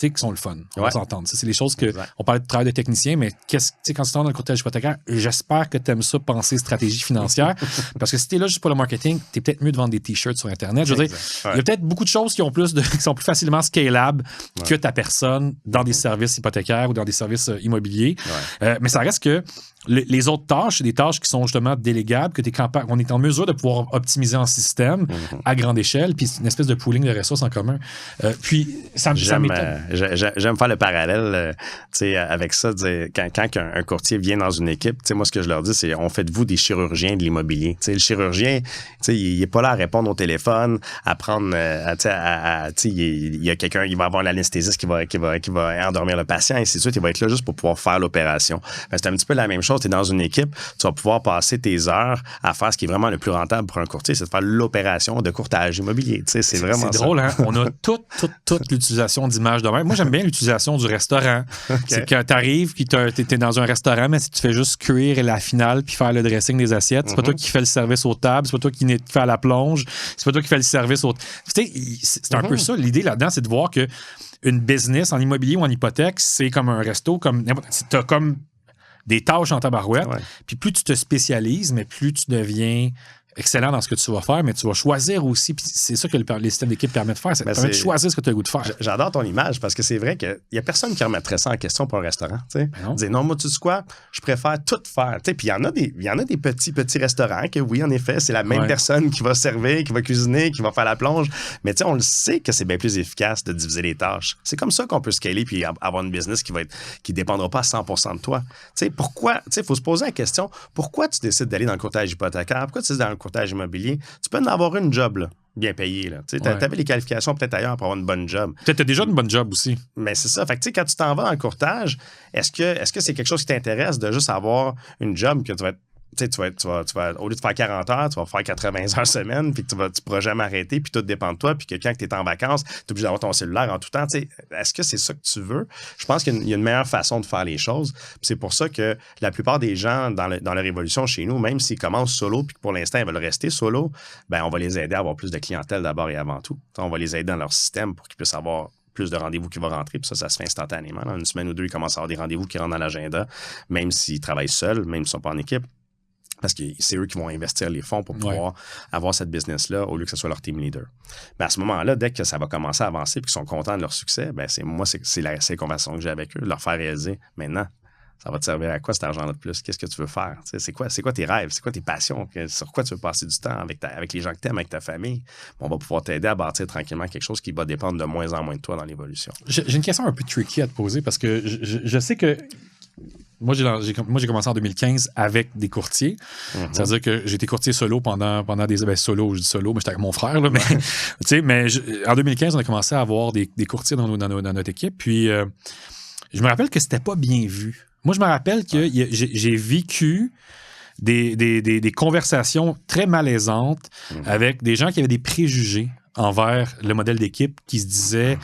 le fun. On va s'entendre. C'est les choses que... On parlait de travail de technicien, mais quand tu es dans le courtage hypothécaire, j'espère que tu aimes ça, penser stratégie financière. Parce que si tu es là juste pour le marketing, tu es peut-être mieux de vendre des t-shirts sur Internet. Je veux dire, il y a peut-être beaucoup de choses qui sont plus facilement scalables que ta personne dans des services hypothécaires ou dans des services immobiliers. Mais ça reste que les autres tâches, c'est des tâches qui sont justement délégables, qu'on est en mesure de pouvoir optimiser en système à grande échelle, puis c'est une espèce de pooling de ressources en commun. Puis ça m'étonne. J'aime faire le parallèle avec ça. Quand un courtier vient dans une équipe, moi, ce que je leur dis, c'est on fait de vous des chirurgiens de l'immobilier. Le chirurgien, il n'est pas là à répondre au téléphone, à prendre. Il y a quelqu'un, il va avoir l'anesthésiste qui va endormir le patient, et ainsi de suite. Il va être là juste pour pouvoir faire l'opération. C'est un petit peu la même chose. Tu es dans une équipe, tu vas pouvoir passer tes heures à faire ce qui est vraiment le plus rentable pour un courtier, c'est de faire l'opération de courtage immobilier. C'est vraiment c'est drôle, hein? On a toute l'utilisation d'images de même. Moi, j'aime bien l'utilisation du restaurant. C'est que tu arrives, tu es dans un restaurant, mais si tu fais juste cuire la finale puis faire le dressing des assiettes, c'est pas toi qui fais le service aux tables, c'est pas toi qui fais à la plonge, c'est pas toi qui fais le service au... C'est un peu ça. L'idée là-dedans, c'est de voir que une business en immobilier ou en hypothèque, c'est comme un resto, t'as comme des tâches en tabarouette. Puis plus tu te spécialises, mais plus tu deviens excellent dans ce que tu vas faire, mais tu vas choisir aussi, puis c'est ça que les systèmes d'équipe permettent de faire, ça permet de choisir ce que tu as le goût de faire. J'adore ton image, parce que c'est vrai qu'il n'y a personne qui remettrait ça en question pour un restaurant. Dire non, moi, tu sais quoi, je préfère tout faire. Puis il y en a des petits restaurants que oui, en effet, c'est la même personne qui va servir, qui va cuisiner, qui va faire la plonge, mais on le sait que c'est bien plus efficace de diviser les tâches. C'est comme ça qu'on peut scaler puis avoir une business qui dépendra pas à 100% de toi. Pourquoi, il faut se poser la question, pourquoi tu décides d'aller dans le courtage hypothécaire? Pourquoi tu décides dans le courtage immobilier? Tu peux en avoir une job, là, bien payée. Tu avais les qualifications peut-être ailleurs pour avoir une bonne job. Peut-être tu as déjà une bonne job aussi. Mais c'est ça. Fait que, quand tu t'en vas dans le courtage, est-ce que c'est quelque chose qui t'intéresse de juste avoir une job que tu vas être... Tu vas, au lieu de faire 40 heures, tu vas faire 80 heures semaine, puis tu ne pourras jamais arrêter, puis tout dépend de toi, puis que quand tu es en vacances, tu es obligé d'avoir ton cellulaire en tout temps. Est-ce que c'est ça que tu veux? Je pense qu'il y a une meilleure façon de faire les choses. Puis c'est pour ça que la plupart des gens dans leur évolution chez nous, même s'ils commencent solo, puis que pour l'instant, ils veulent rester solo, ben on va les aider à avoir plus de clientèle d'abord et avant tout. On va les aider dans leur système pour qu'ils puissent avoir plus de rendez-vous qui vont rentrer, puis ça se fait instantanément. Dans une semaine ou deux, ils commencent à avoir des rendez-vous qui rentrent dans l'agenda, même s'ils travaillent seuls, même s'ils ne sont pas en équipe. Parce que c'est eux qui vont investir les fonds pour pouvoir avoir cette business-là au lieu que ce soit leur team leader. Mais à ce moment-là, dès que ça va commencer à avancer et qu'ils sont contents de leur succès, ben c'est la conversation que j'ai avec eux, de leur faire réaliser maintenant, ça va te servir à quoi cet argent-là de plus? Qu'est-ce que tu veux faire? C'est quoi tes rêves? C'est quoi tes passions? Sur quoi tu veux passer du temps avec les gens que tu aimes, avec ta famille? On va pouvoir t'aider à bâtir tranquillement quelque chose qui va dépendre de moins en moins de toi dans l'évolution. J'ai une question un peu tricky à te poser parce que je sais que moi, j'ai commencé en 2015 avec des courtiers. C'est-à-dire que j'ai été courtier solo pendant des... solo, je dis solo, mais j'étais avec mon frère. Là, mais en 2015, on a commencé à avoir des courtiers dans notre équipe. Puis, je me rappelle que c'était pas bien vu. Moi, je me rappelle que j'ai vécu des conversations très malaisantes avec des gens qui avaient des préjugés envers le modèle d'équipe qui se disaient...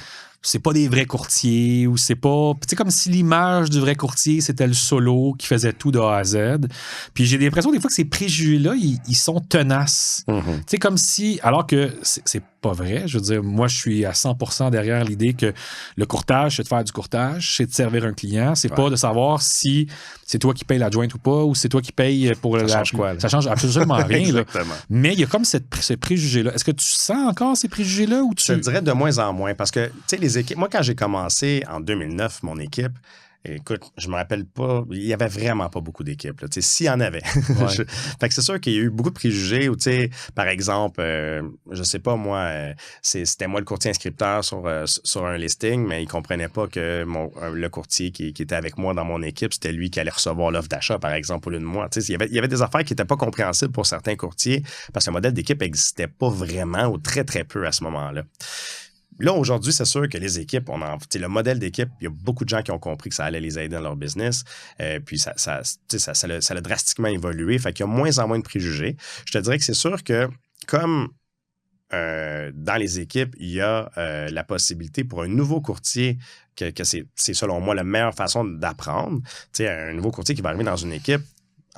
c'est pas des vrais courtiers ou c'est pas... Tu sais, comme si l'image du vrai courtier, c'était le solo qui faisait tout de A à Z. Puis j'ai l'impression des fois que ces préjugés-là, ils sont tenaces. Tu sais, comme si... Alors que c'est pas vrai. Je veux dire, moi, je suis à 100% derrière l'idée que le courtage, c'est de faire du courtage, c'est de servir un client. C'est pas de savoir si c'est toi qui payes la jointe ou pas ou c'est toi qui payes pour ça change quoi, là? Ça change absolument rien. Là. Exactement. Mais il y a comme ce préjugé-là. Est-ce que tu sens encore ces préjugés-là ou tu... Je te dirais de moins en moins parce que, tu sais, les équipes, moi, quand j'ai commencé en 2009, mon équipe, écoute, je me rappelle pas, il y avait vraiment pas beaucoup d'équipes. S'il y en avait. Ouais. Fait que c'est sûr qu'il y a eu beaucoup de préjugés où, par exemple, je sais pas, moi, c'était moi le courtier inscripteur sur un listing, mais il comprenait pas que le courtier qui était avec moi dans mon équipe, c'était lui qui allait recevoir l'offre d'achat, par exemple, au lieu de moi. Il y avait des affaires qui étaient pas compréhensibles pour certains courtiers parce que le modèle d'équipe n'existait pas vraiment ou très, très peu à ce moment-là. Là, aujourd'hui, c'est sûr que les équipes, le modèle d'équipe, il y a beaucoup de gens qui ont compris que ça allait les aider dans leur business. Puis ça a drastiquement évolué. Fait qu'il y a moins en moins de préjugés. Je te dirais que c'est sûr que comme dans les équipes, il y a la possibilité pour un nouveau courtier que c'est selon moi la meilleure façon d'apprendre. Un nouveau courtier qui va arriver dans une équipe,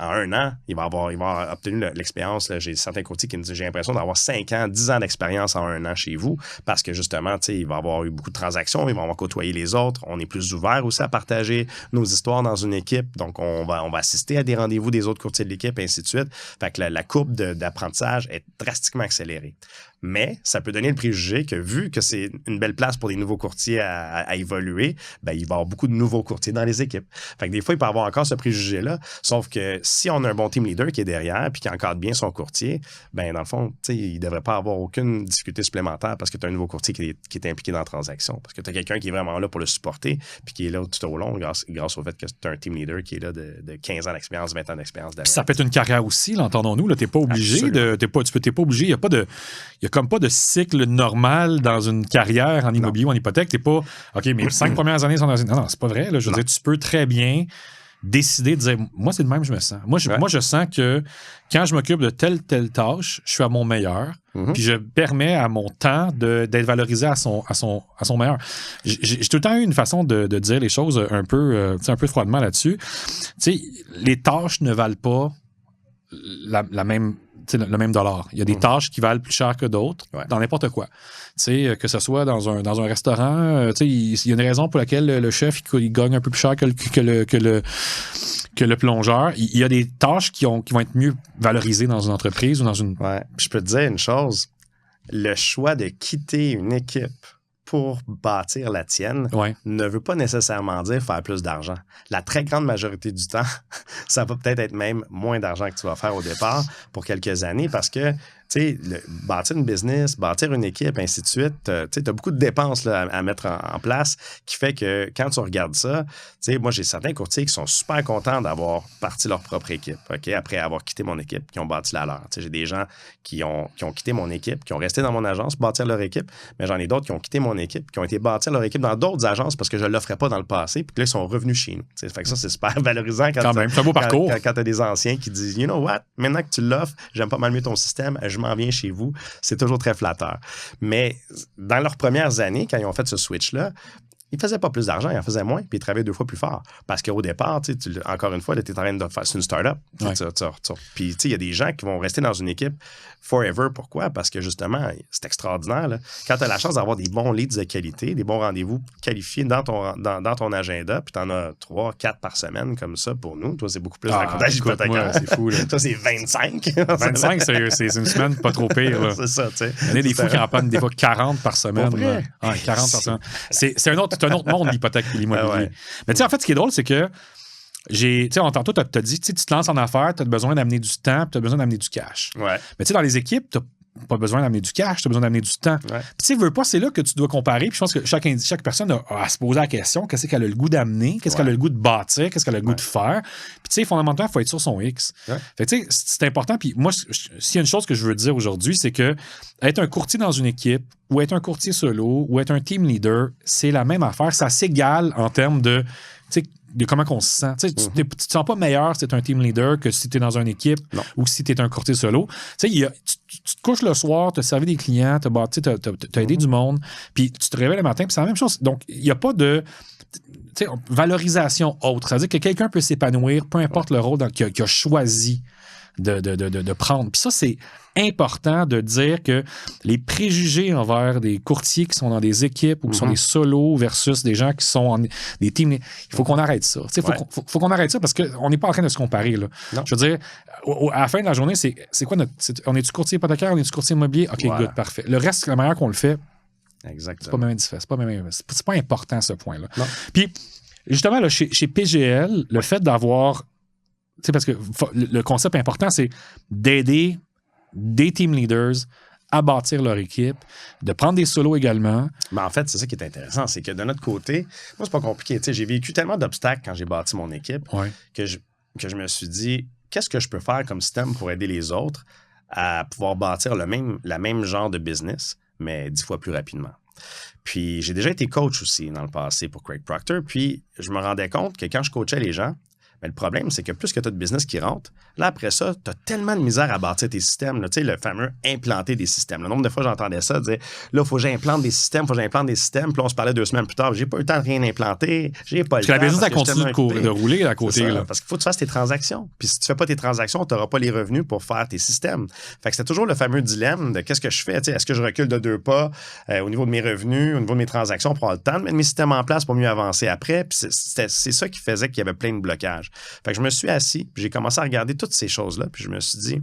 en 1 an, il va avoir obtenu l'expérience. Là, j'ai certains courtiers qui me disent j'ai l'impression d'avoir 5 ans, 10 ans d'expérience en 1 an chez vous parce que justement, il va avoir eu beaucoup de transactions, il va avoir côtoyé les autres. On est plus ouvert aussi à partager nos histoires dans une équipe. Donc, on va assister à des rendez-vous des autres courtiers de l'équipe et ainsi de suite. Fait que la courbe d'apprentissage est drastiquement accélérée. Mais ça peut donner le préjugé que vu que c'est une belle place pour des nouveaux courtiers à évoluer, ben, il va y avoir beaucoup de nouveaux courtiers dans les équipes. Fait que des fois, il peut y avoir encore ce préjugé-là. Sauf que si on a un bon team leader qui est derrière puis qui encadre bien son courtier, ben dans le fond, il ne devrait pas avoir aucune difficulté supplémentaire parce que tu as un nouveau courtier qui est impliqué dans la transaction. Parce que tu as quelqu'un qui est vraiment là pour le supporter puis qui est là tout au long grâce au fait que tu as un team leader qui est là de 15 ans d'expérience, 20 ans d'expérience. Puis ça peut être une carrière aussi, l'entendons-nous. Tu n'es pas obligé t'es pas obligé. Il y a comme pas de cycle normal dans une carrière en immobilier ou en hypothèque. T'es pas, OK, mes 5 premières années sont dans une... Non, c'est pas vrai. Là. Je veux dire, tu peux très bien décider de dire, moi, c'est de même que je me sens. Moi, je sens que quand je m'occupe de telle tâche, je suis à mon meilleur. Puis je permets à mon temps d'être valorisé à son meilleur. J'ai tout le temps eu une façon de dire les choses un peu froidement là-dessus. Tu sais, les tâches ne valent pas le même dollar. Il y a des tâches qui valent plus cher que d'autres dans n'importe quoi. Que ce soit dans un restaurant, il y a une raison pour laquelle le chef il gagne un peu plus cher que le plongeur. Il y a des tâches qui vont être mieux valorisées dans une entreprise ou dans une... Ouais. Je peux te dire une chose. Le choix de quitter une équipe pour bâtir la tienne ne veut pas nécessairement dire faire plus d'argent. La très grande majorité du temps, ça va peut-être être même moins d'argent que tu vas faire au départ pour quelques années parce que bâtir une business, bâtir une équipe, ainsi de suite, tu as beaucoup de dépenses là, à mettre en place qui fait que quand tu regardes ça, moi, j'ai certains courtiers qui sont super contents d'avoir parti leur propre équipe, après avoir quitté mon équipe, qui ont bâti la leur. J'ai des gens qui ont quitté mon équipe, qui ont resté dans mon agence, bâtir leur équipe, mais j'en ai d'autres qui ont quitté mon équipe, qui ont été bâtir leur équipe dans d'autres agences parce que je ne l'offrais pas dans le passé, puis là, ils sont revenus chez nous. Fait que ça, c'est super valorisant quand tu as des anciens qui disent « You know what? Maintenant que tu l'offres, j'aime pas mal mieux ton système, je m'en viens chez vous. » C'est toujours très flatteur. Mais dans leurs premières années, quand ils ont fait ce switch-là, ils ne faisaient pas plus d'argent, ils en faisaient moins, puis ils travaillaient 2 fois plus fort. Parce qu'au départ, encore une fois, tu es en train de faire une start-up. Puis il y a des gens qui vont rester dans une équipe forever. Pourquoi? Parce que justement, c'est extraordinaire. Là. Quand tu as la chance d'avoir des bons leads de qualité, des bons rendez-vous qualifiés dans ton agenda, puis tu en as 3, 4 par semaine comme ça pour nous. Toi, c'est beaucoup plus dans le comptage hypothécaire. C'est fou. Là. Toi, c'est 25. 25, c'est une semaine pas trop pire. Là. C'est ça, tu sais. Il y en a des fous qui en prennent des fois 40 par semaine. 40 par semaine. C'est un autre monde, l'hypothèque et l'immobilier. Mais tu sais, en fait, ce qui est drôle, c'est que tantôt, tu as dit, tu te lances en affaires, tu as besoin d'amener du temps, tu as besoin d'amener du cash. Ouais. Mais tu sais, dans les équipes, tu n'as pas besoin d'amener du cash, tu as besoin d'amener du temps. Ouais. Puis tu sais, veux pas, c'est là que tu dois comparer. Puis je pense que chaque personne a à se poser la question, qu'est-ce qu'elle a le goût d'amener, qu'est-ce qu'elle a le goût de bâtir, qu'est-ce qu'elle a le goût de faire. Puis tu sais, fondamentalement, il faut être sur son X. Ouais. Fait que tu sais, c'est important. Puis moi, s'il y a une chose que je veux dire aujourd'hui, c'est que être un courtier dans une équipe ou être un courtier solo ou être un team leader, c'est la même affaire. Ça s'égale en termes de comment on se sent. Tu ne te sens pas meilleur si tu es un team leader que si tu es dans une équipe ou si tu es un courtier solo. Tu te couches le soir, tu as servi des clients, tu as aidé du monde, puis tu te réveilles le matin, puis c'est la même chose. Donc, il n'y a pas de valorisation autre. C'est-à-dire que quelqu'un peut s'épanouir, peu importe le rôle qu'il a choisi de prendre. Puis ça, c'est important de dire que les préjugés envers des courtiers qui sont dans des équipes ou qui sont des solos versus des gens qui sont des teams, il faut qu'on arrête ça. Il faut qu'on arrête ça parce qu'on n'est pas en train de se comparer. Là. Je veux dire, à la fin de la journée, c'est quoi on est-tu courtier hypothécaire, on est-tu courtier immobilier? OK, good, parfait. Le reste, la manière qu'on le fait, Exactement. C'est pas important, ce point-là. Non. Puis, justement, là, chez PGL, le fait d'avoir... Tu sais, parce que le concept important, c'est d'aider des team leaders à bâtir leur équipe, de prendre des solos également. Mais en fait, c'est ça qui est intéressant, c'est que de notre côté, moi, c'est pas compliqué. Tu sais, j'ai vécu tellement d'obstacles quand j'ai bâti mon équipe que je me suis dit, qu'est-ce que je peux faire comme système pour aider les autres à pouvoir bâtir la même genre de business, mais 10 fois plus rapidement. Puis, j'ai déjà été coach aussi dans le passé pour Craig Proctor, puis je me rendais compte que quand je coachais les gens, mais le problème, c'est que plus que tu as de business qui rentre, là, après ça, tu as tellement de misère à bâtir tes systèmes. Tu sais, le fameux implanter des systèmes. Le nombre de fois, j'entendais ça, dire là, il faut que j'implante des systèmes, Puis là, on se parlait 2 semaines plus tard. J'ai pas eu le temps de rien implanter. J'ai pas le temps. La business, elle continue de rouler à côté. Ça, parce qu'il faut que tu fasses tes transactions. Puis si tu fais pas tes transactions, tu n'auras pas les revenus pour faire tes systèmes. Fait que c'était toujours le fameux dilemme de qu'est-ce que je fais. Tu sais, est-ce que je recule de 2 pas au niveau de mes revenus, au niveau de mes transactions pour avoir le temps de mettre mes systèmes en place pour mieux avancer après. Puis c'est ça qui faisait qu'il y avait plein de blocages. Fait que je me suis assis, puis j'ai commencé à regarder toutes ces choses-là, puis je me suis dit,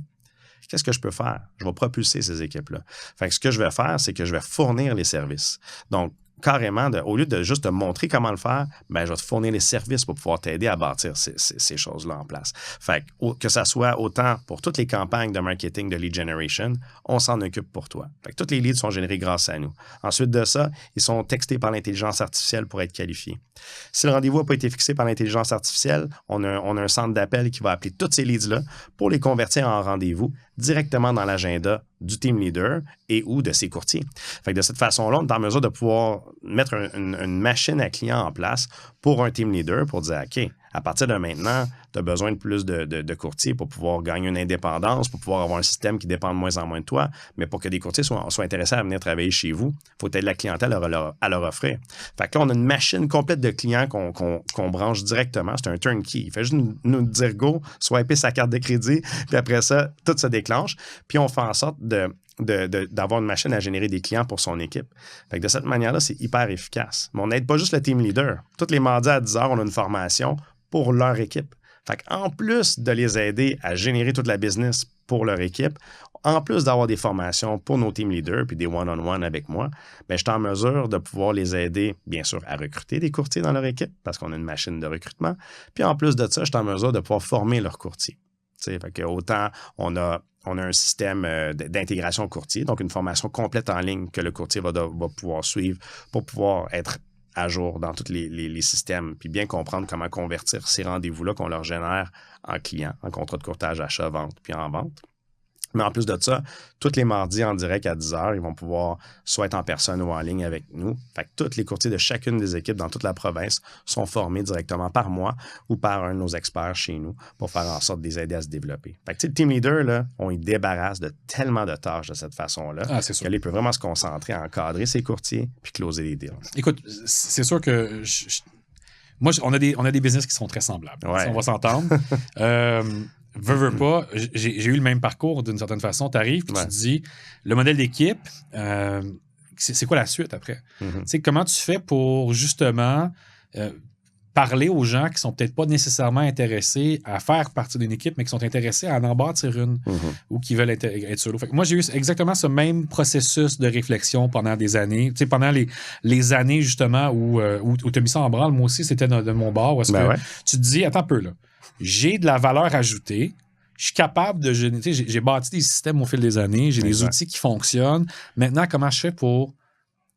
qu'est-ce que je peux faire? Je vais propulser ces équipes-là. Fait que ce que je vais faire, c'est que je vais fournir les services. Donc, carrément, au lieu de juste te montrer comment le faire, ben, je vais te fournir les services pour pouvoir t'aider à bâtir ces choses-là en place. Fait que ça soit autant pour toutes les campagnes de marketing, de lead generation, on s'en occupe pour toi. Fait que tous les leads sont générés grâce à nous. Ensuite de ça, ils sont textés par l'intelligence artificielle pour être qualifiés. Si le rendez-vous n'a pas été fixé par l'intelligence artificielle, on a un centre d'appel qui va appeler tous ces leads-là pour les convertir en rendez-vous directement dans l'agenda du team leader et ou de ses courtiers. Fait que de cette façon-là, on est en mesure de pouvoir mettre une machine à clients en place pour un team leader pour dire, OK, à partir de maintenant, tu as besoin de plus de courtiers pour pouvoir gagner une indépendance, pour pouvoir avoir un système qui dépend de moins en moins de toi. Mais pour que des courtiers soient intéressés à venir travailler chez vous, il faut être de la clientèle à leur offrir. Fait que là, on a une machine complète de clients qu'on branche directement. C'est un turnkey. Il fait juste nous dire go, swiper sa carte de crédit, puis après ça, tout se déclenche. Puis on fait en sorte d'avoir une machine à générer des clients pour son équipe. Fait que de cette manière-là, c'est hyper efficace. Mais on n'aide pas juste le team leader. Tous les mardis à 10h, on a une formation pour leur équipe. Fait qu'en plus de les aider à générer toute la business pour leur équipe, en plus d'avoir des formations pour nos team leaders puis des one-on-one avec moi, bien, je suis en mesure de pouvoir les aider, bien sûr, à recruter des courtiers dans leur équipe parce qu'on a une machine de recrutement. Puis en plus de ça, je suis en mesure de pouvoir former leurs courtiers. Fait que autant on a un système d'intégration courtier, donc une formation complète en ligne que le courtier va pouvoir suivre pour pouvoir être à jour dans tous les systèmes, puis bien comprendre comment convertir ces rendez-vous-là qu'on leur génère en clients, en contrat de courtage, achat, vente, puis en vente. Mais en plus de ça, tous les mardis en direct à 10h, ils vont pouvoir soit être en personne ou en ligne avec nous. Fait que tous les courtiers de chacune des équipes dans toute la province sont formés directement par moi ou par un de nos experts chez nous pour faire en sorte de les aider à se développer. Fait que le team leader, là, on y débarrasse de tellement de tâches de cette façon-là qu'il peut vraiment se concentrer à encadrer ses courtiers puis closer les deals. Écoute, c'est sûr que moi, on a des business qui sont très semblables. Ouais. On va s'entendre. Veux pas, j'ai eu le même parcours d'une certaine façon. Tu arrives et tu te dis, le modèle d'équipe, c'est quoi la suite après? Comment tu fais pour justement parler aux gens qui sont peut-être pas nécessairement intéressés à faire partie d'une équipe, mais qui sont intéressés à en bâtir une ou qui veulent être solo. Fait que moi, j'ai eu exactement ce même processus de réflexion pendant des années. Tu sais, pendant les années justement où tu as mis ça en branle, moi aussi, c'était de mon bord. Tu te dis, attends un peu là. J'ai de la valeur ajoutée. Je suis capable de générer. J'ai bâti des systèmes au fil des années. J'ai des outils qui fonctionnent. Maintenant, comment je fais pour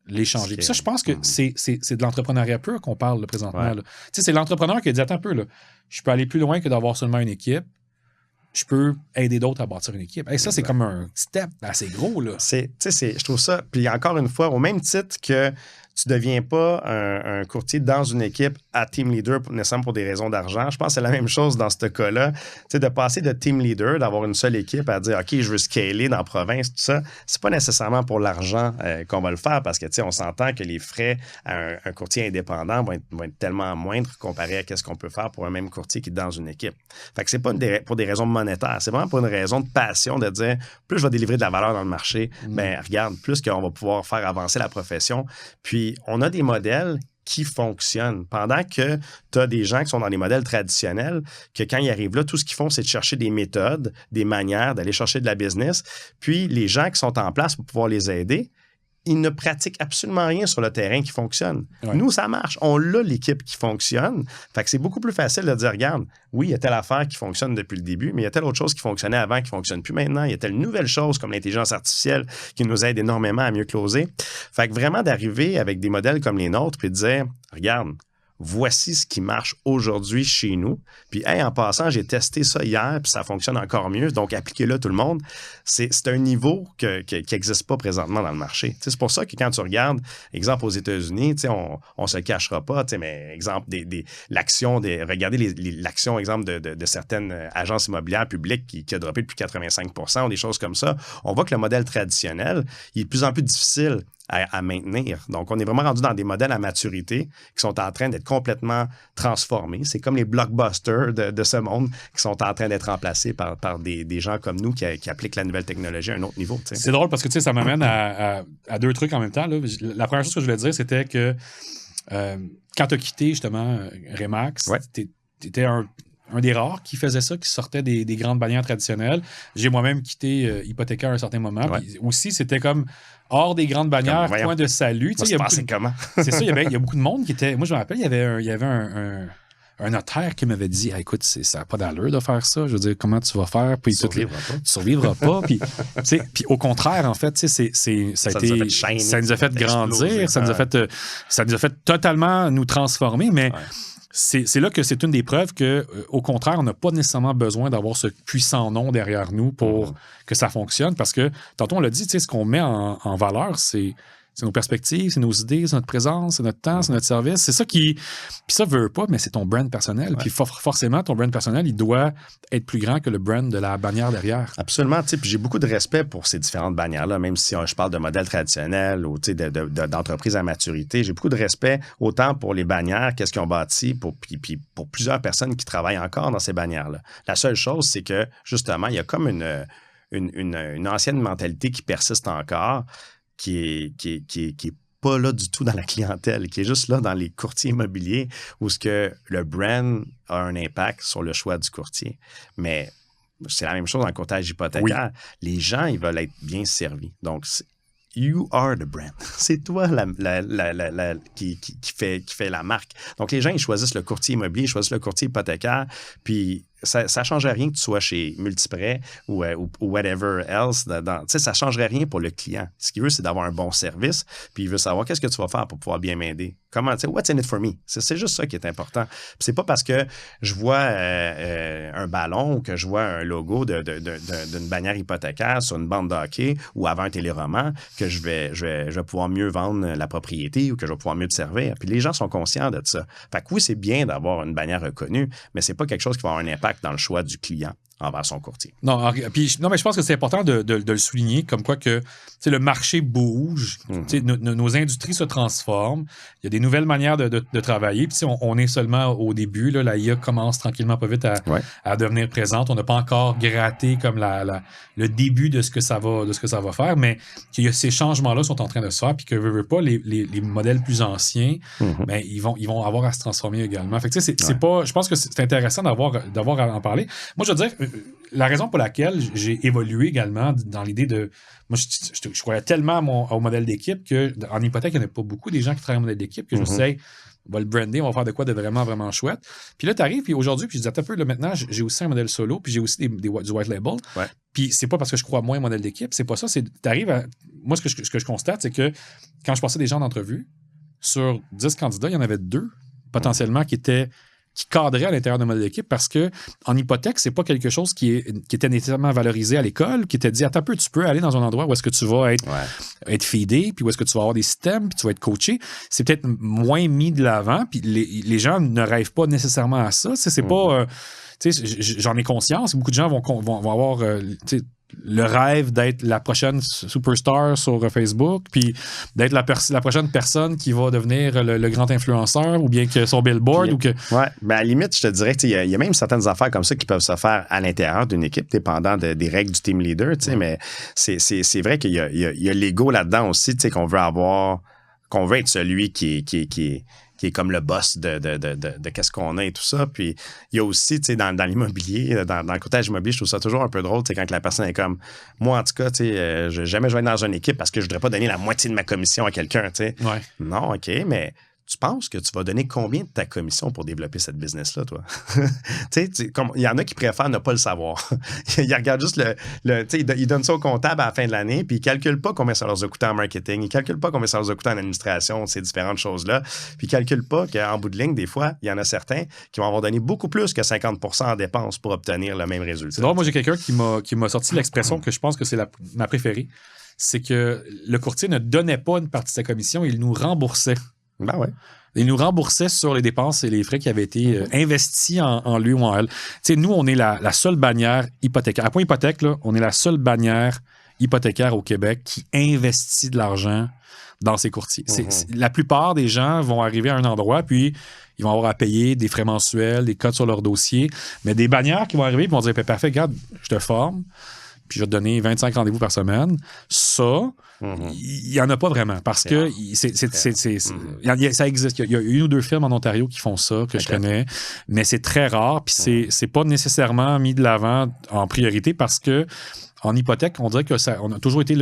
les changer? Puis ça, je pense que c'est de l'entrepreneuriat pur qu'on parle là, présentement. Là. C'est l'entrepreneur qui a dit, attends un peu, là, je peux aller plus loin que d'avoir seulement une équipe. Je peux aider d'autres à bâtir une équipe. Et ça, c'est comme un step assez gros. Là. Je trouve ça. Puis encore une fois, au même titre que tu ne deviens pas un courtier dans une équipe à team leader nécessairement pour des raisons d'argent. Je pense que c'est la même chose dans ce cas-là. De passer de team leader, d'avoir une seule équipe à dire « OK, je veux scaler dans la province », tout ça, c'est pas nécessairement pour l'argent qu'on va le faire parce que on s'entend que les frais à un courtier indépendant vont être tellement moindres comparé à ce qu'on peut faire pour un même courtier qui est dans une équipe. Fait que c'est pas pour des raisons monétaires, c'est vraiment pour une raison de passion de dire « Plus je vais délivrer de la valeur dans le marché, ben regarde, plus qu'on va pouvoir faire avancer la profession. » Puis on a des modèles qui fonctionnent. Pendant que tu as des gens qui sont dans les modèles traditionnels, que quand ils arrivent là, tout ce qu'ils font, c'est de chercher des méthodes, des manières d'aller chercher de la business. Puis les gens qui sont en place pour pouvoir les aider, ils ne pratiquent absolument rien sur le terrain qui fonctionne. Ouais. Nous, ça marche. On a l'équipe qui fonctionne. Fait que c'est beaucoup plus facile de dire, regarde, oui, il y a telle affaire qui fonctionne depuis le début, mais il y a telle autre chose qui fonctionnait avant qui ne fonctionne plus maintenant. Il y a telle nouvelle chose comme l'intelligence artificielle qui nous aide énormément à mieux closer. Fait que vraiment d'arriver avec des modèles comme les nôtres puis de dire, regarde, voici ce qui marche aujourd'hui chez nous. Puis, hey, en passant, j'ai testé ça hier, puis ça fonctionne encore mieux. Donc, appliquez-le tout le monde. C'est un niveau qui n'existe pas présentement dans le marché. C'est pour ça que quand tu regardes, exemple aux États-Unis, on ne se cachera pas, mais exemple, regardez l'action, exemple, de certaines agences immobilières publiques qui a droppé depuis 85% ou des choses comme ça. On voit que le modèle traditionnel, il est de plus en plus difficile à maintenir. Donc, on est vraiment rendu dans des modèles à maturité qui sont en train d'être complètement transformés. C'est comme les blockbusters de ce monde qui sont en train d'être remplacés par des gens comme nous qui appliquent la nouvelle technologie à un autre niveau. T'sais. C'est drôle parce que ça m'amène à deux trucs en même temps. Là. La première chose que je voulais dire, c'était que quand tu as quitté justement Remax, tu étais un des rares qui faisait ça, qui sortait des grandes bannières traditionnelles. J'ai moi-même quitté Hypothécaire à un certain moment. Puis aussi, c'était comme hors des grandes bannières, point de salut. Ça se passait comment? C'est ça, il y a beaucoup de monde qui était... Moi, je me rappelle, il y avait un notaire qui m'avait dit écoute, ça n'a pas d'allure de faire ça. Je veux dire, comment tu vas faire? Puis tu survivras pas. Puis au contraire, en fait, ça nous a fait grandir, ça nous a fait totalement nous transformer, mais c'est là que c'est une des preuves que, au contraire, on n'a pas nécessairement besoin d'avoir ce puissant nom derrière nous pour que ça fonctionne, parce que, tantôt on l'a dit, ce qu'on met en valeur, c'est nos perspectives, c'est nos idées, c'est notre présence, c'est notre temps, c'est notre service. C'est ça qui... Puis ça, veut pas, mais c'est ton brand personnel. Puis forcément, ton brand personnel, il doit être plus grand que le brand de la bannière derrière. Absolument. Puis j'ai beaucoup de respect pour ces différentes bannières-là, même si je parle de modèles traditionnels ou d'entreprises à maturité. J'ai beaucoup de respect autant pour les bannières, qu'est-ce qu'ils ont bâti, puis pour plusieurs personnes qui travaillent encore dans ces bannières-là. La seule chose, c'est que, justement, il y a comme une ancienne mentalité qui persiste encore, qui est pas là du tout dans la clientèle, qui est juste là dans les courtiers immobiliers où ce que le brand a un impact sur le choix du courtier. Mais c'est la même chose dans le courtage hypothécaire. Les gens, ils veulent être bien servis. Donc, you are the brand. C'est toi qui fait la marque. Donc, les gens, ils choisissent le courtier immobilier, ils choisissent le courtier hypothécaire, puis ça ne changerait rien que tu sois chez Multiprêt ou whatever else. Ça ne changerait rien pour le client. Ce qu'il veut, c'est d'avoir un bon service, puis il veut savoir qu'est-ce que tu vas faire pour pouvoir bien m'aider. Comment, what's in it for me? C'est juste ça qui est important. Puis c'est pas parce que je vois un ballon ou que je vois un logo d'une bannière hypothécaire sur une bande de hockey ou avant un téléroman que je vais pouvoir mieux vendre la propriété ou que je vais pouvoir mieux te servir. Puis les gens sont conscients de ça. Fait que oui, c'est bien d'avoir une bannière reconnue, mais c'est pas quelque chose qui va avoir un impact dans le choix du client envers son courtier. Non, mais je pense que c'est important de le souligner, comme quoi que le marché bouge, nos industries se transforment, il y a des nouvelles manières de travailler, puis on est seulement au début, là, la IA commence tranquillement pas vite à devenir présente, on n'a pas encore gratté comme le début de ce que ça va faire, mais qu'il y a ces changements-là sont en train de se faire, puis que veut pas les modèles plus anciens, ben, ils vont avoir à se transformer également. Fait que c'est pas, je pense que c'est intéressant d'avoir à en parler. Moi, je veux dire, la raison pour laquelle j'ai évolué également dans l'idée de... Moi, je croyais tellement au modèle d'équipe qu'en hypothèque, il n'y en a pas beaucoup des gens qui travaillent au modèle d'équipe que je me suis dit, on va le brander, on va faire de quoi de vraiment, vraiment chouette. Puis là, tu arrives, puis aujourd'hui, puis je dis, attends un peu, là, maintenant, j'ai aussi un modèle solo, puis j'ai aussi du white label. Ouais. Puis c'est pas parce que je crois moins au modèle d'équipe, c'est pas ça. Tu arrives à... Moi, ce que je constate, c'est que quand je passais des gens d'entrevue, sur 10 candidats, il y en avait 2 potentiellement qui cadraient à l'intérieur d'un modèle d'équipe, parce que en hypothèque, c'est pas quelque chose qui était nécessairement valorisé à l'école, qui était dit, attends un peu, tu peux aller dans un endroit où est-ce que tu vas être feedé, puis où est-ce que tu vas avoir des systèmes, puis tu vas être coaché. C'est peut-être moins mis de l'avant, puis les gens ne rêvent pas nécessairement à ça. C'est pas... j'en ai conscience. Beaucoup de gens vont avoir... le rêve d'être la prochaine superstar sur Facebook, puis d'être la prochaine personne qui va devenir le grand influenceur, ou bien que son billboard. Oui, ben à la limite, je te dirais qu'il y a même certaines affaires comme ça qui peuvent se faire à l'intérieur d'une équipe, dépendant des règles du team leader, mais c'est vrai qu'il y a l'ego là-dedans aussi, qu'on veut avoir, qu'on veut être celui qui est comme le boss de qu'est-ce qu'on a et tout ça. Puis il y a aussi, tu sais, dans l'immobilier, dans le courtage immobilier, je trouve ça toujours un peu drôle, tu sais, quand la personne est comme, moi, en tout cas, tu sais, jamais je vais être dans une équipe parce que je voudrais pas donner la moitié de ma commission à quelqu'un, tu sais. Ouais. Non, OK, mais tu penses que tu vas donner combien de ta commission pour développer cette business-là, toi? Tu sais, il y en a qui préfèrent ne pas le savoir. Ils regardent juste tu sais, ils donnent ça au comptable à la fin de l'année, puis ils calculent pas combien ça leur a coûté en marketing, ils calculent pas combien ça leur a coûté en administration, ces différentes choses-là, puis ils calculent pas qu'en bout de ligne, des fois, il y en a certains qui vont avoir donné beaucoup plus que 50% en dépenses pour obtenir le même résultat. C'est drôle, moi, j'ai quelqu'un qui m'a sorti l'expression que je pense que c'est ma préférée. C'est que le courtier ne donnait pas une partie de sa commission, il nous remboursait. Ben ouais. Il nous remboursait sur les dépenses et les frais qui avaient été investis en lui ou en elle. Tu sais, nous, on est la seule bannière hypothécaire. À Point Hypothèque, là, on est la seule bannière hypothécaire au Québec qui investit de l'argent dans ses courtiers. La plupart des gens vont arriver à un endroit, puis ils vont avoir à payer des frais mensuels, des cotes sur leur dossier. Mais des bannières qui vont arriver et vont dire, parfait, regarde, je te forme, puis je vais te donner 25 rendez-vous par semaine. Ça, il n'y en a pas vraiment parce que ça existe. Il y a une ou deux firmes en Ontario qui font ça, que je connais, mais c'est très rare. Puis c'est pas nécessairement mis de l'avant en priorité parce que en hypothèque, on dirait que on a toujours été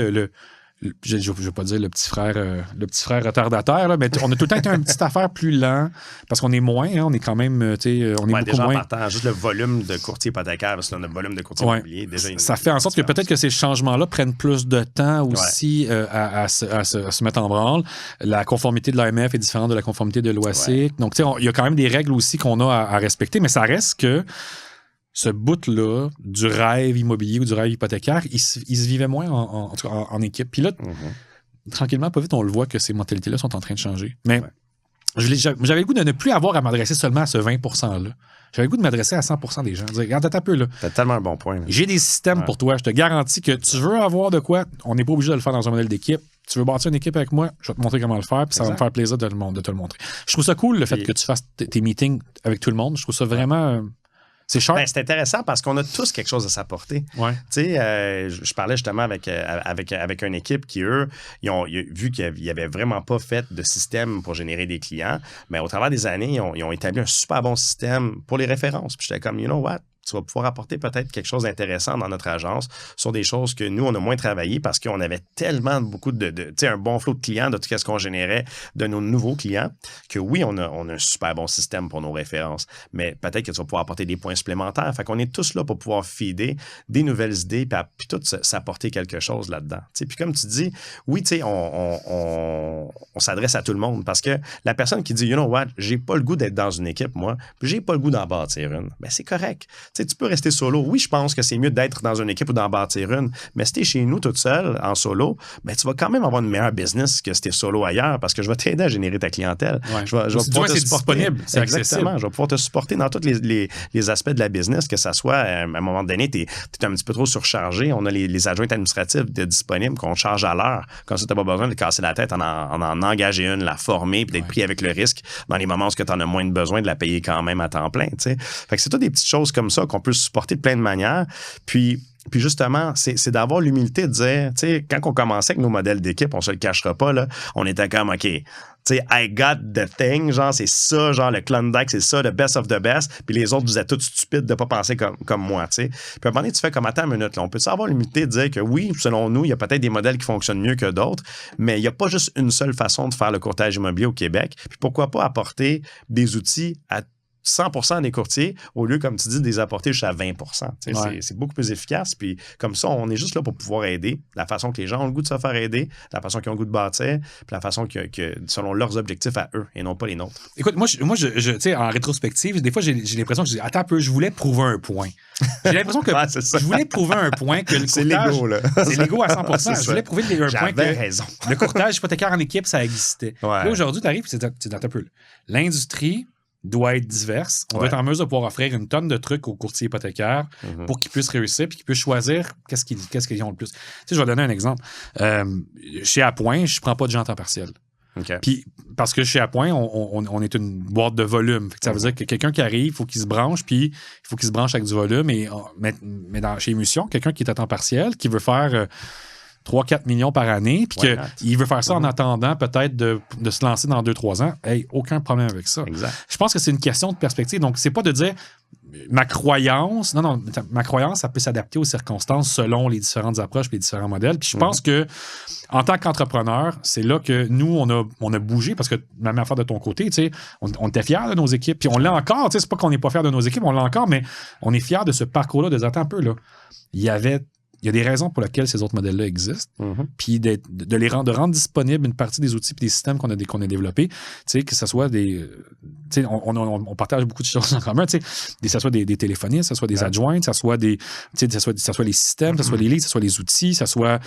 je ne veux pas dire le petit frère retardateur, là, mais on a tout le temps été une petite affaire plus lent parce qu'on est moins, hein, on est quand même, on est beaucoup déjà moins. En partant, juste le volume de courtier hypothécaire, parce que là, on a le volume de courtier immobilier. Déjà ça fait en sorte que peut-être que ces changements-là prennent plus de temps aussi à se mettre en branle. La conformité de l'AMF est différente de la conformité de l'OASIC. Donc, tu sais, il y a quand même des règles aussi qu'on a à respecter, mais ça reste que ce bout-là du rêve immobilier ou du rêve hypothécaire, il se vivait moins en équipe. Puis là, tranquillement, pas vite, on le voit que ces mentalités-là sont en train de changer. Mais j'avais le goût de ne plus avoir à m'adresser seulement à ce 20%-là. J'avais le goût de m'adresser à 100% des gens. Dire, regarde, t'as un peu là. T'as tellement un bon point. J'ai des systèmes pour toi. Je te garantis que tu veux avoir de quoi. On n'est pas obligé de le faire dans un modèle d'équipe. Tu veux bâtir une équipe avec moi, je vais te montrer comment le faire, puis ça va me faire plaisir de te le montrer. Je trouve ça cool, le fait que tu fasses tes meetings avec tout le monde. Je trouve ça vraiment... C'est cher. C'est intéressant parce qu'on a tous quelque chose à s'apporter. Ouais. Tu sais, je parlais justement avec une équipe qui, eux, ils ont vu qu'ils n'avaient vraiment pas fait de système pour générer des clients, mais au travers des années, ils ont établi un super bon système pour les références. Puis j'étais comme, you know what? Tu vas pouvoir apporter peut-être quelque chose d'intéressant dans notre agence sur des choses que nous, on a moins travaillé parce qu'on avait tellement beaucoup tu sais, un bon flot de clients de tout ce qu'on générait de nos nouveaux clients que oui, on a un super bon système pour nos références. Mais peut-être que tu vas pouvoir apporter des points supplémentaires. Fait qu'on est tous là pour pouvoir feeder des nouvelles idées puis tout s'apporter quelque chose là-dedans. Tu sais, puis comme tu dis, oui, tu sais, on s'adresse à tout le monde parce que la personne qui dit, you know what, j'ai pas le goût d'être dans une équipe, moi, puis j'ai pas le goût d'en bâtir une, ben c'est correct. Tu sais, tu peux rester solo. Oui, je pense que c'est mieux d'être dans une équipe ou d'en bâtir une, mais si tu es chez nous toute seule, en solo, ben, tu vas quand même avoir une meilleure business que si tu es solo ailleurs parce que je vais t'aider à générer ta clientèle. Ouais. Je vais pouvoir te supporter. Disponible, c'est exactement. Je vais pouvoir te supporter dans tous les aspects de la business, que ça soit, à un moment donné, tu es un petit peu trop surchargé. On a les adjointes administratives disponibles qu'on charge à l'heure. Comme ça, tu n'as pas besoin de casser la tête en engager une, la former, puis d'être pris avec le risque dans les moments où tu en as moins de besoin de la payer quand même à temps plein. T'sais. Fait que c'est toutes des petites choses comme ça qu'on peut supporter de plein de manières. Puis justement, c'est d'avoir l'humilité de dire, tu sais, quand on commençait avec nos modèles d'équipe, on se le cachera pas, là, on était comme, OK, tu sais, I got the thing, genre, c'est ça, genre, le Klondike, c'est ça, le best of the best, puis les autres, vous êtes tous stupides de pas penser comme moi, tu sais. Puis à un moment donné, tu fais comme, attends une minute, là, on peut avoir l'humilité de dire que oui, selon nous, il y a peut-être des modèles qui fonctionnent mieux que d'autres, mais il n'y a pas juste une seule façon de faire le courtage immobilier au Québec. Puis pourquoi pas apporter des outils à 100% des courtiers, au lieu, comme tu dis, de les apporter jusqu'à 20%. C'est beaucoup plus efficace. Puis comme ça, on est juste là pour pouvoir aider. La façon que les gens ont le goût de se faire aider, la façon qu'ils ont le goût de bâtir, puis la façon que selon leurs objectifs à eux et non pas les nôtres. Écoute, moi tu sais, en rétrospective, des fois, j'ai l'impression que je dis, attends un peu, je voulais prouver un point. J'ai l'impression que je voulais prouver un point que le courtage... C'est l'ego, là. C'est l'ego à 100%. Je voulais prouver un point que raison. Le courtage hypothécaire en équipe, ça existait. Ouais. Là, aujourd'hui, tu arrives, c'est un peu... L'industrie doit être diverse. On doit être en mesure de pouvoir offrir une tonne de trucs aux courtiers hypothécaires pour qu'ils puissent réussir et qu'ils puissent choisir qu'est-ce qu'ils ont le plus. Tu sais, je vais donner un exemple. Chez Appoint, je ne prends pas de gens en temps partiel. Okay. Puis, parce que chez Appoint, on est une boîte de volume. Ça veut dire que quelqu'un qui arrive, il faut qu'il se branche, puis il faut qu'il se branche avec du volume. Mais chez Émulsion, quelqu'un qui est à temps partiel, qui veut faire 3-4 millions par année, puis qu'il veut faire ça en attendant peut-être de se lancer dans 2-3 ans, aucun problème avec ça. Exact. Je pense que c'est une question de perspective. Donc, c'est pas de dire ma croyance. Non, ma croyance, ça peut s'adapter aux circonstances selon les différentes approches et les différents modèles. Puis je pense que en tant qu'entrepreneur, c'est là que nous, on a bougé parce que même affaire de ton côté, tu sais, on était fiers de nos équipes. Puis on l'est encore. Tu sais, c'est pas qu'on n'est pas fiers de nos équipes, on l'est encore, mais on est fiers de ce parcours-là, de dire, attends un peu, là. Il y a des raisons pour lesquelles ces autres modèles-là existent, puis de rendre disponible une partie des outils et des systèmes qu'on a développés, tu sais, que ce soit des... Tu sais, on partage beaucoup de choses en commun, tu sais, que ce soit des téléphonistes, que ce soit des adjoints, que ce soit que ce soit les systèmes, que ce soit les leads, que ce soit les outils, que ce soit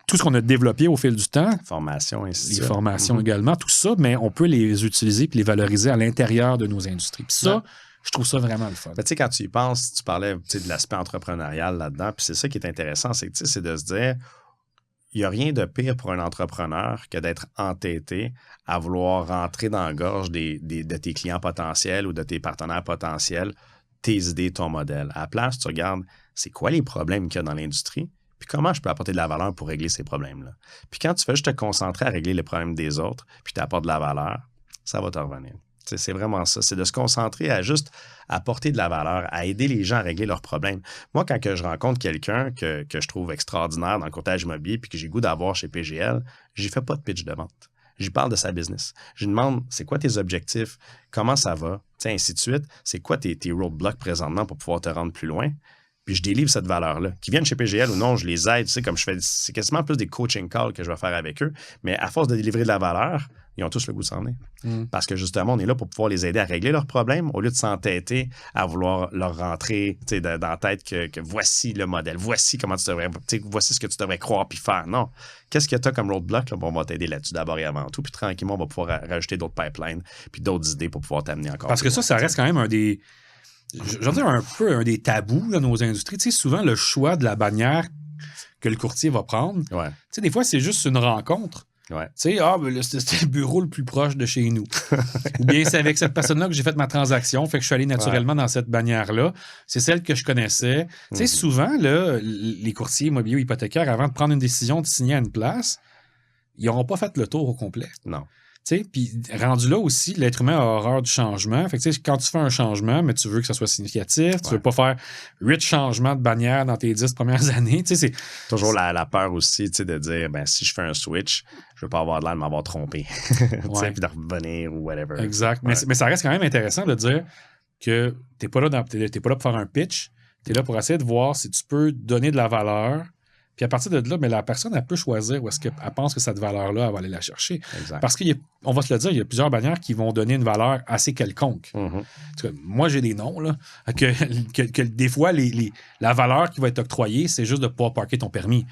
tout ce qu'on a développé au fil du temps. Formation, ainsi de suite. Les formations également, tout ça, mais on peut les utiliser puis les valoriser à l'intérieur de nos industries. Puis ça, je trouve ça vraiment le fun. Tu sais, quand tu y penses, tu parlais de l'aspect entrepreneurial là-dedans, puis c'est ça qui est intéressant, c'est de se dire, il n'y a rien de pire pour un entrepreneur que d'être entêté à vouloir rentrer dans la gorge de tes clients potentiels ou de tes partenaires potentiels, tes idées, ton modèle. À la place, tu regardes, c'est quoi les problèmes qu'il y a dans l'industrie, puis comment je peux apporter de la valeur pour régler ces problèmes-là. Puis quand tu fais juste te concentrer à régler les problèmes des autres, puis tu apportes de la valeur, ça va te revenir. C'est vraiment ça. C'est de se concentrer à juste apporter de la valeur, à aider les gens à régler leurs problèmes. Moi, quand je rencontre quelqu'un que je trouve extraordinaire dans le courtage immobilier puis que j'ai le goût d'avoir chez PGL, j'y fais pas de pitch de vente. J'y parle de sa business. Je lui demande, c'est quoi tes objectifs? Comment ça va? T'sais, ainsi de suite. C'est quoi tes roadblocks présentement pour pouvoir te rendre plus loin? Puis je délivre cette valeur-là. Qu'ils viennent chez PGL ou non, je les aide. Tu sais, comme je fais, c'est quasiment plus des coaching calls que je vais faire avec eux. Mais à force de délivrer de la valeur, ils ont tous le goût de s'en venir. Parce que justement, on est là pour pouvoir les aider à régler leurs problèmes au lieu de s'entêter à vouloir leur rentrer dans la tête que voici le modèle, voici comment tu devrais, voici ce que tu devrais croire puis faire. Non. Qu'est-ce que tu as comme roadblock? Là? Bon, on va t'aider là-dessus d'abord et avant tout. Puis tranquillement, on va pouvoir rajouter d'autres pipelines puis d'autres idées pour pouvoir t'amener encore. Parce que ça reste quand même un des... Je veux dire un peu un des tabous dans nos industries. Tu sais, souvent, le choix de la bannière que le courtier va prendre, tu sais, des fois, c'est juste une rencontre. Tu sais, c'était le bureau le plus proche de chez nous. Ou bien c'est avec cette personne-là que j'ai fait ma transaction, fait que je suis allé naturellement dans cette bannière-là. C'est celle que je connaissais. Tu sais, souvent, là, les courtiers immobiliers ou hypothécaires, avant de prendre une décision de signer à une place, ils n'auront pas fait le tour au complet. Non. Puis rendu là aussi, l'être humain a horreur du changement. Fait que quand tu fais un changement, mais tu veux que ça soit significatif, tu veux pas faire 8 changements de bannière dans tes 10 premières années. C'est toujours la peur aussi de dire, ben si je fais un switch, je veux pas avoir de l'air de m'avoir trompé. Puis de revenir ou whatever. Exact. Mais ça reste quand même intéressant de dire que t'es pas là pour faire un pitch. Tu es là pour essayer de voir si tu peux donner de la valeur. Puis à partir de là, mais la personne, elle peut choisir où est-ce qu'elle pense que cette valeur-là, elle va aller la chercher. Exact. Parce qu'on va se le dire, il y a plusieurs bannières qui vont donner une valeur assez quelconque. Moi, j'ai des noms, là, que des fois, la valeur qui va être octroyée, c'est juste de pouvoir parker ton permis.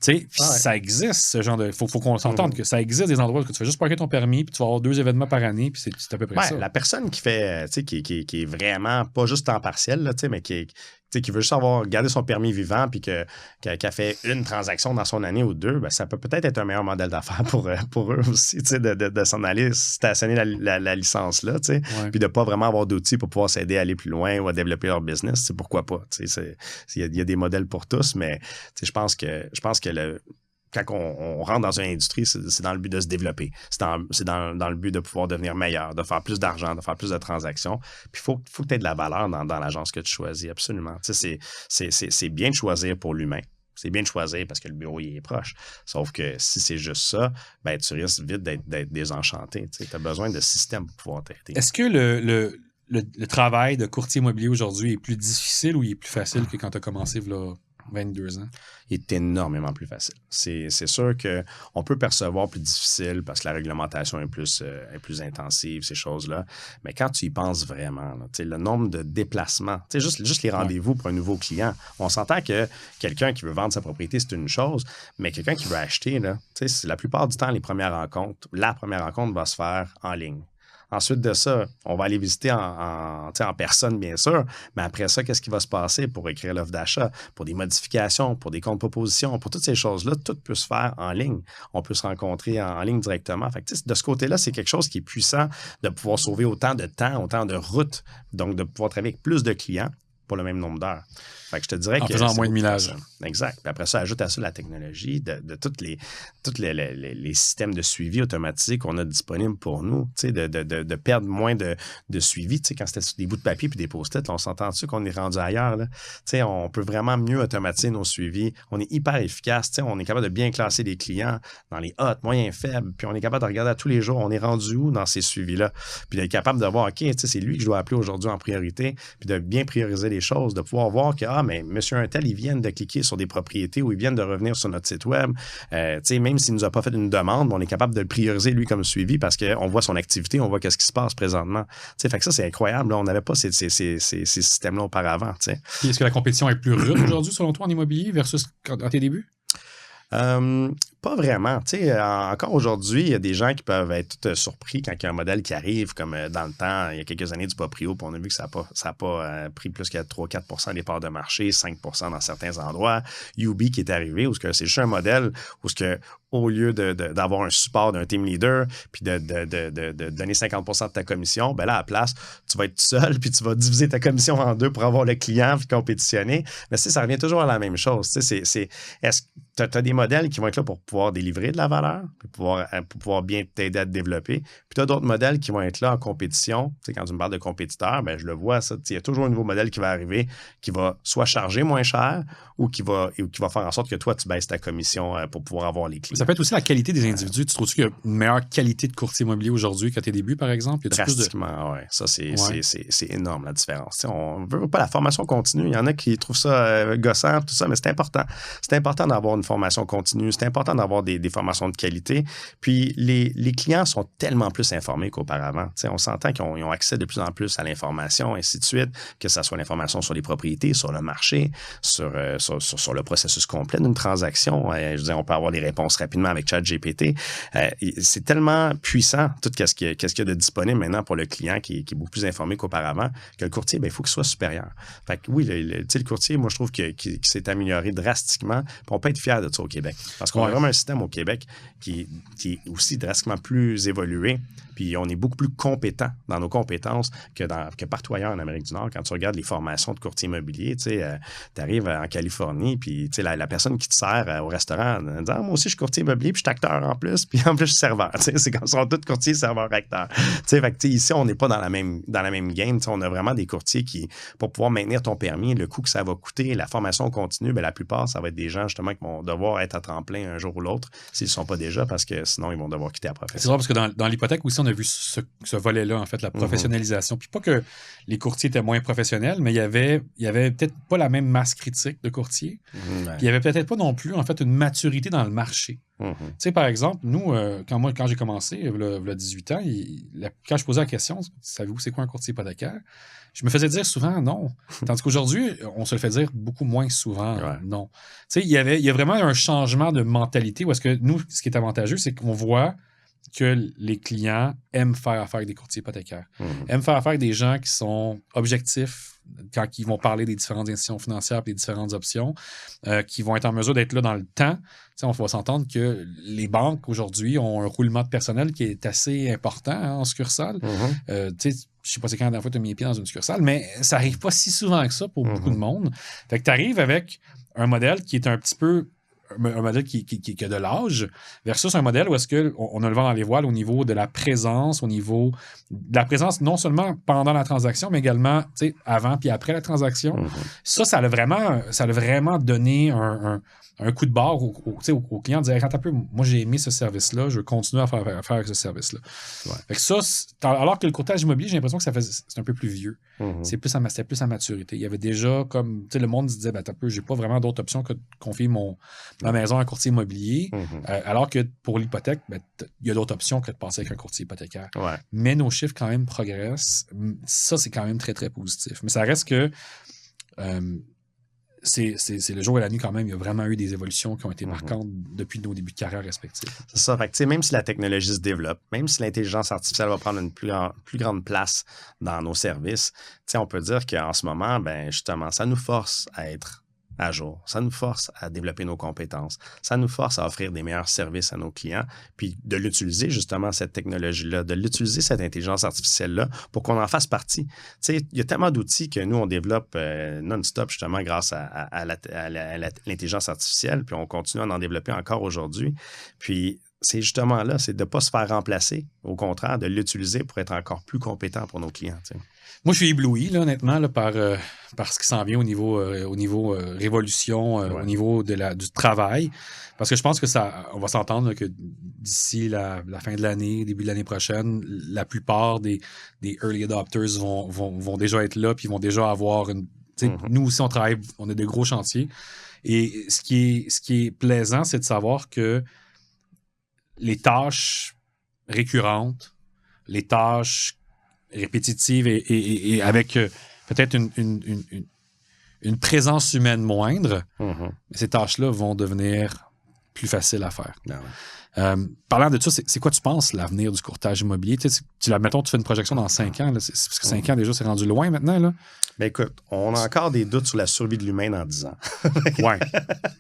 Ça existe, ce genre de... Faut qu'on s'entende que ça existe des endroits où tu fais juste parker ton permis, puis tu vas avoir 2 événements par année, puis c'est à peu près ça. La personne qui fait, qui est vraiment pas juste temps partiel, là, mais qui veut juste garder son permis vivant puis qui a fait une transaction dans son année ou 2, ben, ça peut peut-être être un meilleur modèle d'affaires pour eux aussi, de s'en aller stationner la licence là, puis de ne pas vraiment avoir d'outils pour pouvoir s'aider à aller plus loin ou à développer leur business. Pourquoi pas? Il y a des modèles pour tous, mais je pense que quand on rentre dans une industrie, c'est dans le but de se développer. C'est dans le but de pouvoir devenir meilleur, de faire plus d'argent, de faire plus de transactions. Puis il faut que tu aies de la valeur dans l'agence que tu choisis, absolument. C'est bien de choisir pour l'humain. C'est bien de choisir parce que le bureau il est proche. Sauf que si c'est juste ça, ben, tu risques vite d'être désenchanté. Tu as besoin de systèmes pour pouvoir t'aider. Est-ce que le travail de courtier immobilier aujourd'hui est plus difficile ou il est plus facile que quand tu as commencé là, 22 ans? Il est énormément plus facile. C'est sûr qu'on peut percevoir plus difficile parce que la réglementation est plus intensive, ces choses-là. Mais quand tu y penses vraiment, là, le nombre de déplacements, juste les rendez-vous pour un nouveau client, on s'entend que quelqu'un qui veut vendre sa propriété, c'est une chose, mais quelqu'un qui veut acheter, là, la plupart du temps, la première rencontre va se faire en ligne. Ensuite de ça, on va aller visiter en personne, bien sûr, mais après ça, qu'est-ce qui va se passer pour écrire l'offre d'achat, pour des modifications, pour des contre-propositions, pour toutes ces choses-là, tout peut se faire en ligne. On peut se rencontrer en ligne directement. Fait que, de ce côté-là, c'est quelque chose qui est puissant de pouvoir sauver autant de temps, autant de routes, donc de pouvoir travailler avec plus de clients. pour le même nombre d'heures. Fait que je te dirais en faisant moins de millage. Exact. Puis après ça, ajoute à ça la technologie de tous les systèmes de suivi automatisé qu'on a disponibles pour nous, de perdre moins de suivi. Quand c'était sur des bouts de papier puis des post-it, on s'entend dessus qu'on est rendu ailleurs. Là. On peut vraiment mieux automatiser nos suivis. On est hyper efficace. On est capable de bien classer les clients dans les hauts, moyens, faibles. Puis on est capable de regarder à tous les jours, on est rendu où dans ces suivis-là. Puis d'être capable de voir, OK, c'est lui que je dois appeler aujourd'hui en priorité, puis de bien prioriser les choses, de pouvoir voir que, mais monsieur un tel, ils viennent de cliquer sur des propriétés ou ils viennent de revenir sur notre site web. Même s'il ne nous a pas fait une demande, on est capable de le prioriser, lui, comme suivi parce qu'on voit son activité, on voit qu'est-ce qui se passe présentement. Fait que ça, c'est incroyable. Là. On n'avait pas ces systèmes-là auparavant. Est-ce que la compétition est plus rude aujourd'hui, selon toi, en immobilier versus à tes débuts? Pas vraiment. Encore aujourd'hui, il y a des gens qui peuvent être surpris quand il y a un modèle qui arrive, comme dans le temps, il y a quelques années, du Proprio, puis on a vu que ça n'a pas pris plus que 3-4 des parts de marché, 5 dans certains endroits. UB qui est arrivé, où c'est juste un modèle où au lieu d'avoir un support d'un team leader puis de donner 50 de ta commission, ben là, à la place, tu vas être seul puis tu vas diviser ta commission en deux pour avoir le client puis compétitionner. Mais ça revient toujours à la même chose. Est-ce que tu as des modèles qui vont être là pour pouvoir délivrer de la valeur, pour pouvoir bien t'aider à te développer. Puis tu as d'autres modèles qui vont être là en compétition. Quand tu me parles de compétiteurs, ben, je le vois, il y a toujours un nouveau modèle qui va arriver qui va soit charger moins cher ou qui va faire en sorte que toi, tu baisses ta commission pour pouvoir avoir les clients. Ça peut être aussi la qualité des individus. Tu trouves-tu qu'il y a une meilleure qualité de courtier immobilier aujourd'hui qu'à tes débuts, par exemple? Drastiquement, oui. Ça, c'est énorme, la différence. On ne veut pas la formation continue. Il y en a qui trouvent ça gossant, tout ça, mais c'est important. C'est important d'avoir une formation continue. C'est important d'avoir des formations de qualité. Puis, les clients sont tellement plus informés qu'auparavant. On s'entend qu'ils ont accès de plus en plus à l'information, ainsi de suite, que ce soit l'information sur les propriétés, sur le marché, sur le processus complet d'une transaction. Je veux dire, on peut avoir les réponses rapidement avec ChatGPT. C'est tellement puissant, tout ce qu'il y a de disponible maintenant pour le client qui est beaucoup plus informé qu'auparavant, que le courtier, il faut qu'il soit supérieur. Fait que oui, le courtier, moi, je trouve qu'il s'est amélioré drastiquement. Puis on peut être fier de ça au Québec. Parce qu'on a vraiment un système au Québec qui est aussi drastiquement plus évolué. Puis on est beaucoup plus compétent dans nos compétences que partout ailleurs en Amérique du Nord. Quand tu regardes les formations de courtier immobilier, tu arrives en Californie, puis la personne qui te sert au restaurant dit moi aussi, je suis courtier immobilier, puis je suis acteur en plus, puis en plus, je suis serveur. C'est comme ça, on sont tous courtiers, serveurs, acteurs. Ici, on n'est pas dans la même game. On a vraiment des courtiers qui, pour pouvoir maintenir ton permis, le coût que ça va coûter, la formation continue, la plupart, ça va être des gens justement qui vont devoir être à temps plein un jour ou l'autre s'ils ne sont pas déjà, parce que sinon, ils vont devoir quitter la profession. C'est vrai parce que dans l'hypothèque aussi, on a vu ce volet-là, en fait, la professionnalisation. Puis pas que les courtiers étaient moins professionnels, mais il y avait peut-être pas la même masse critique de courtiers. Puis il y avait peut-être pas non plus, en fait, une maturité dans le marché. Tu sais, par exemple, nous, quand j'ai commencé, il y a 18 ans, quand je posais la question, savez-vous c'est quoi un courtier hypothécaire? Je me faisais dire souvent non. Tandis qu'aujourd'hui, on se le fait dire beaucoup moins souvent non. Tu sais, il y a vraiment un changement de mentalité où est-ce que nous, ce qui est avantageux, c'est qu'on voit que les clients aiment faire affaire avec des courtiers hypothécaires. Aiment faire affaire avec des gens qui sont objectifs quand ils vont parler des différentes institutions financières et des différentes options, qui vont être en mesure d'être là dans le temps. T'sais, on va s'entendre que les banques, aujourd'hui, ont un roulement de personnel qui est assez important en succursale. Je ne sais pas c'est quand la dernière fois tu as mis les pieds dans une succursale, mais ça n'arrive pas si souvent que ça pour beaucoup de monde. Fait que tu arrives avec un modèle qui est un petit peu un modèle qui a de l'âge versus un modèle où est-ce qu'on a le vent dans les voiles au niveau de la présence, au niveau de la présence non seulement pendant la transaction, mais également avant puis après la transaction. Ça a vraiment donné un coup de barre au client, de dire quand un peu, moi j'ai aimé ce service-là, je veux continuer à faire avec ce service-là. Fait que ça, alors que le courtage immobilier, j'ai l'impression que c'est un peu plus vieux. C'était plus à maturité. Il y avait déjà comme, le monde se disait, j'ai pas vraiment d'autres options que de confier ma maison à un courtier immobilier, alors que pour l'hypothèque, il y a d'autres options que de passer avec un courtier hypothécaire. Mais nos chiffres quand même progressent. Ça, c'est quand même très, très positif. Mais ça reste que c'est le jour et la nuit quand même. Il y a vraiment eu des évolutions qui ont été marquantes depuis nos débuts de carrière respectifs. C'est ça. Fait que, même si la technologie se développe, même si l'intelligence artificielle va prendre une plus grande place dans nos services, on peut dire qu'en ce moment, justement, ça nous force à être à jour. Ça nous force à développer nos compétences. Ça nous force à offrir des meilleurs services à nos clients, puis de l'utiliser justement, cette technologie-là, de l'utiliser, cette intelligence artificielle-là, pour qu'on en fasse partie. Tu sais, il y a tellement d'outils que nous, on développe non-stop justement grâce à l'intelligence artificielle, puis on continue à en développer encore aujourd'hui. Puis, c'est justement là, c'est de ne pas se faire remplacer, au contraire, de l'utiliser pour être encore plus compétent pour nos clients. Tu sais. Moi, je suis ébloui, là, honnêtement, là, par ce qui s'en vient au niveau révolution, au niveau du travail. Parce que je pense que on va s'entendre là, que d'ici la fin de l'année, début de l'année prochaine, la plupart des early adopters vont déjà être là, puis vont déjà avoir une. Nous aussi, on travaille, on a des gros chantiers. Et ce qui est plaisant, c'est de savoir que les tâches récurrentes, les tâches répétitives et avec peut-être une présence humaine moindre, ces tâches-là vont devenir plus faciles à faire. Parlant de ça, c'est quoi tu penses l'avenir du courtage immobilier? Mettons, tu fais une projection dans 5 ans. Là, parce que 5 ans, déjà, c'est rendu loin maintenant. Là. Ben écoute, on a encore des doutes sur la survie de l'humain dans 10 ans. Oui.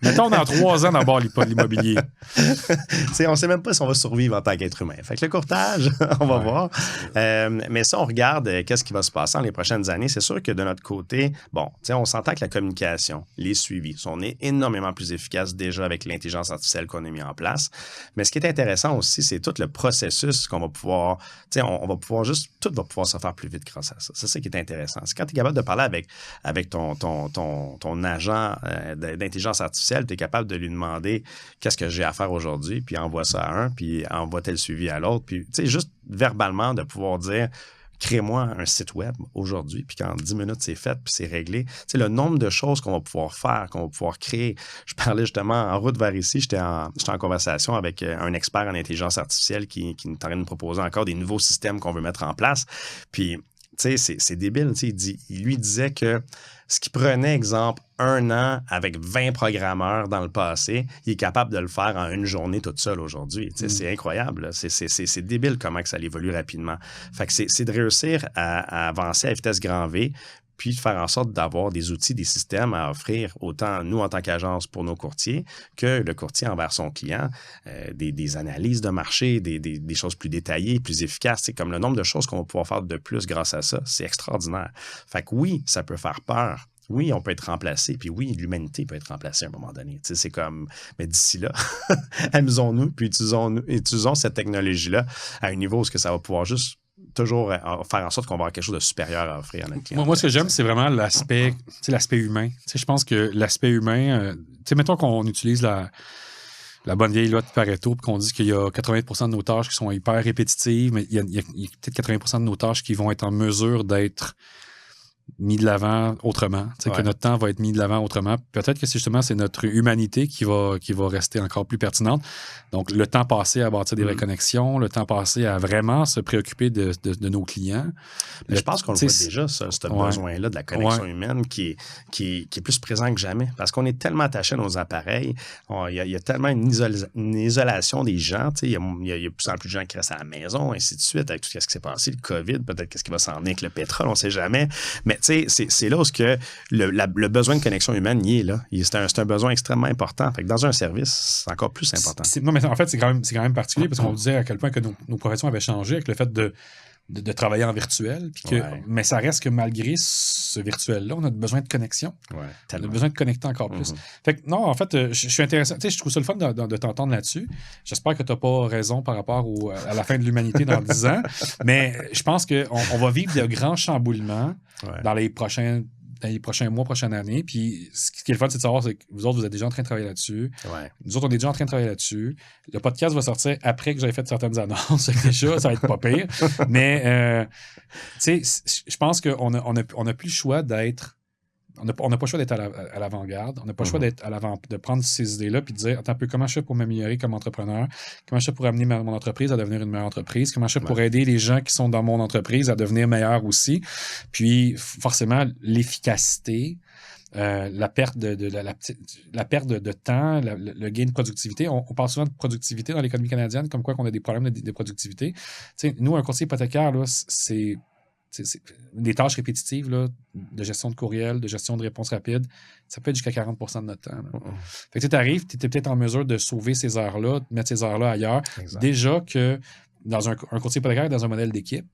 Mettons dans 3 ans d'abord l'immobilier. On ne sait même pas si on va survivre en tant qu'être humain. Fait que le courtage, on va voir. Mais ça, on regarde qu'est-ce qui va se passer dans les prochaines années. C'est sûr que de notre côté, on s'entend que la communication, les suivis sont énormément plus efficaces déjà avec l'intelligence artificielle qu'on a mis en place. Mais ce qui est intéressant aussi, c'est tout le processus qu'on va pouvoir, on va pouvoir tout va pouvoir se faire plus vite grâce à ça. C'est ça qui est intéressant. C'est quand tu es capable de parler avec ton agent d'intelligence artificielle, tu es capable de lui demander qu'est-ce que j'ai à faire aujourd'hui, puis envoie ça à un, puis envoie tel suivi à l'autre, puis juste verbalement de pouvoir dire crée-moi un site web aujourd'hui, puis qu'en 10 minutes, c'est fait, puis c'est réglé. Le nombre de choses qu'on va pouvoir faire, qu'on va pouvoir créer. Je parlais justement en route vers ici, j'étais en conversation avec un expert en intelligence artificielle qui est en train de nous proposer encore des nouveaux systèmes qu'on veut mettre en place. Puis, c'est débile. Il lui disait que ce qui prenait, exemple, 1 an avec 20 programmeurs dans le passé, il est capable de le faire en une journée toute seule aujourd'hui. C'est incroyable. C'est débile comment que ça évolue rapidement. Fait que c'est de réussir à avancer à vitesse grand V, puis de faire en sorte d'avoir des outils, des systèmes à offrir, autant nous en tant qu'agence pour nos courtiers que le courtier envers son client, des analyses de marché, des choses plus détaillées, plus efficaces. C'est comme le nombre de choses qu'on va pouvoir faire de plus grâce à ça, c'est extraordinaire. Fait que oui, ça peut faire peur. Oui, on peut être remplacé, puis oui, l'humanité peut être remplacée à un moment donné. C'est comme, mais d'ici là, amusons-nous, puis utilisons cette technologie-là à un niveau où ça va pouvoir juste toujours faire en sorte qu'on va avoir quelque chose de supérieur à offrir à notre client. Moi, ce que j'aime, c'est vraiment l'aspect humain. Je pense que l'aspect humain, mettons qu'on utilise la bonne vieille loi de Pareto, puis qu'on dit qu'il y a 80% de nos tâches qui sont hyper répétitives, mais il y a peut-être 80% de nos tâches qui vont être en mesure d'être mis de l'avant autrement, que notre temps va être mis de l'avant autrement. Peut-être que c'est notre humanité qui va rester encore plus pertinente. Donc, le temps passé à bâtir des vraies connexions, le temps passé à vraiment se préoccuper de nos clients. Je pense qu'on le voit déjà, ce besoin-là de la connexion humaine qui est plus présent que jamais. Parce qu'on est tellement attaché à nos appareils, il y a tellement une isolation des gens. Il y a de plus en plus de gens qui restent à la maison, ainsi de suite, avec tout ce qui s'est passé, le COVID, peut-être qu'est-ce qui va s'en venir avec le pétrole, on ne sait jamais. Mais c'est là où le besoin de connexion humaine y est là. C'est un besoin extrêmement important. Fait que dans un service, c'est encore plus important. Non, mais en fait, c'est quand même particulier parce qu'on disait à quel point que nos professions avaient changé avec le fait de travailler en virtuel. Mais ça reste que malgré ce virtuel-là, on a besoin de connexion. On a besoin de connecter encore plus. Fait que non, en fait, je suis intéressant. Je trouve ça le fun de t'entendre là-dessus. J'espère que tu n'as pas raison par rapport à la fin de l'humanité dans 10 ans. Mais je pense qu'on va vivre de grands chamboulements dans les prochains mois, prochaines années. Puis ce qui est le fun, c'est de savoir c'est que vous autres, vous êtes déjà en train de travailler là-dessus. Nous autres, on est déjà en train de travailler là-dessus. Le podcast va sortir après que j'aie fait certaines annonces. Déjà, ça va être pas pire. Mais, je pense qu'on n'a plus le choix d'être... On n'a pas le choix d'être à l'avant-garde. On n'a pas le choix d'être de prendre ces idées-là puis de dire, attends un peu, comment je fais pour m'améliorer comme entrepreneur? Comment je fais pour amener mon entreprise à devenir une meilleure entreprise? Comment je fais pour aider les gens qui sont dans mon entreprise à devenir meilleurs aussi? Puis, forcément, l'efficacité, la perte de temps, le gain de productivité. On parle souvent de productivité dans l'économie canadienne, comme quoi qu'on a des problèmes de productivité. Nous, un courtier hypothécaire, là, des tâches répétitives là, de gestion de courriel, de gestion de réponse rapide, ça peut être jusqu'à 40 de notre temps. Fait que tu arrives, tu es peut-être en mesure de sauver ces heures-là, de mettre ces heures-là ailleurs. Exact. Déjà que dans un courtier hypothécaire, dans un modèle d'équipe,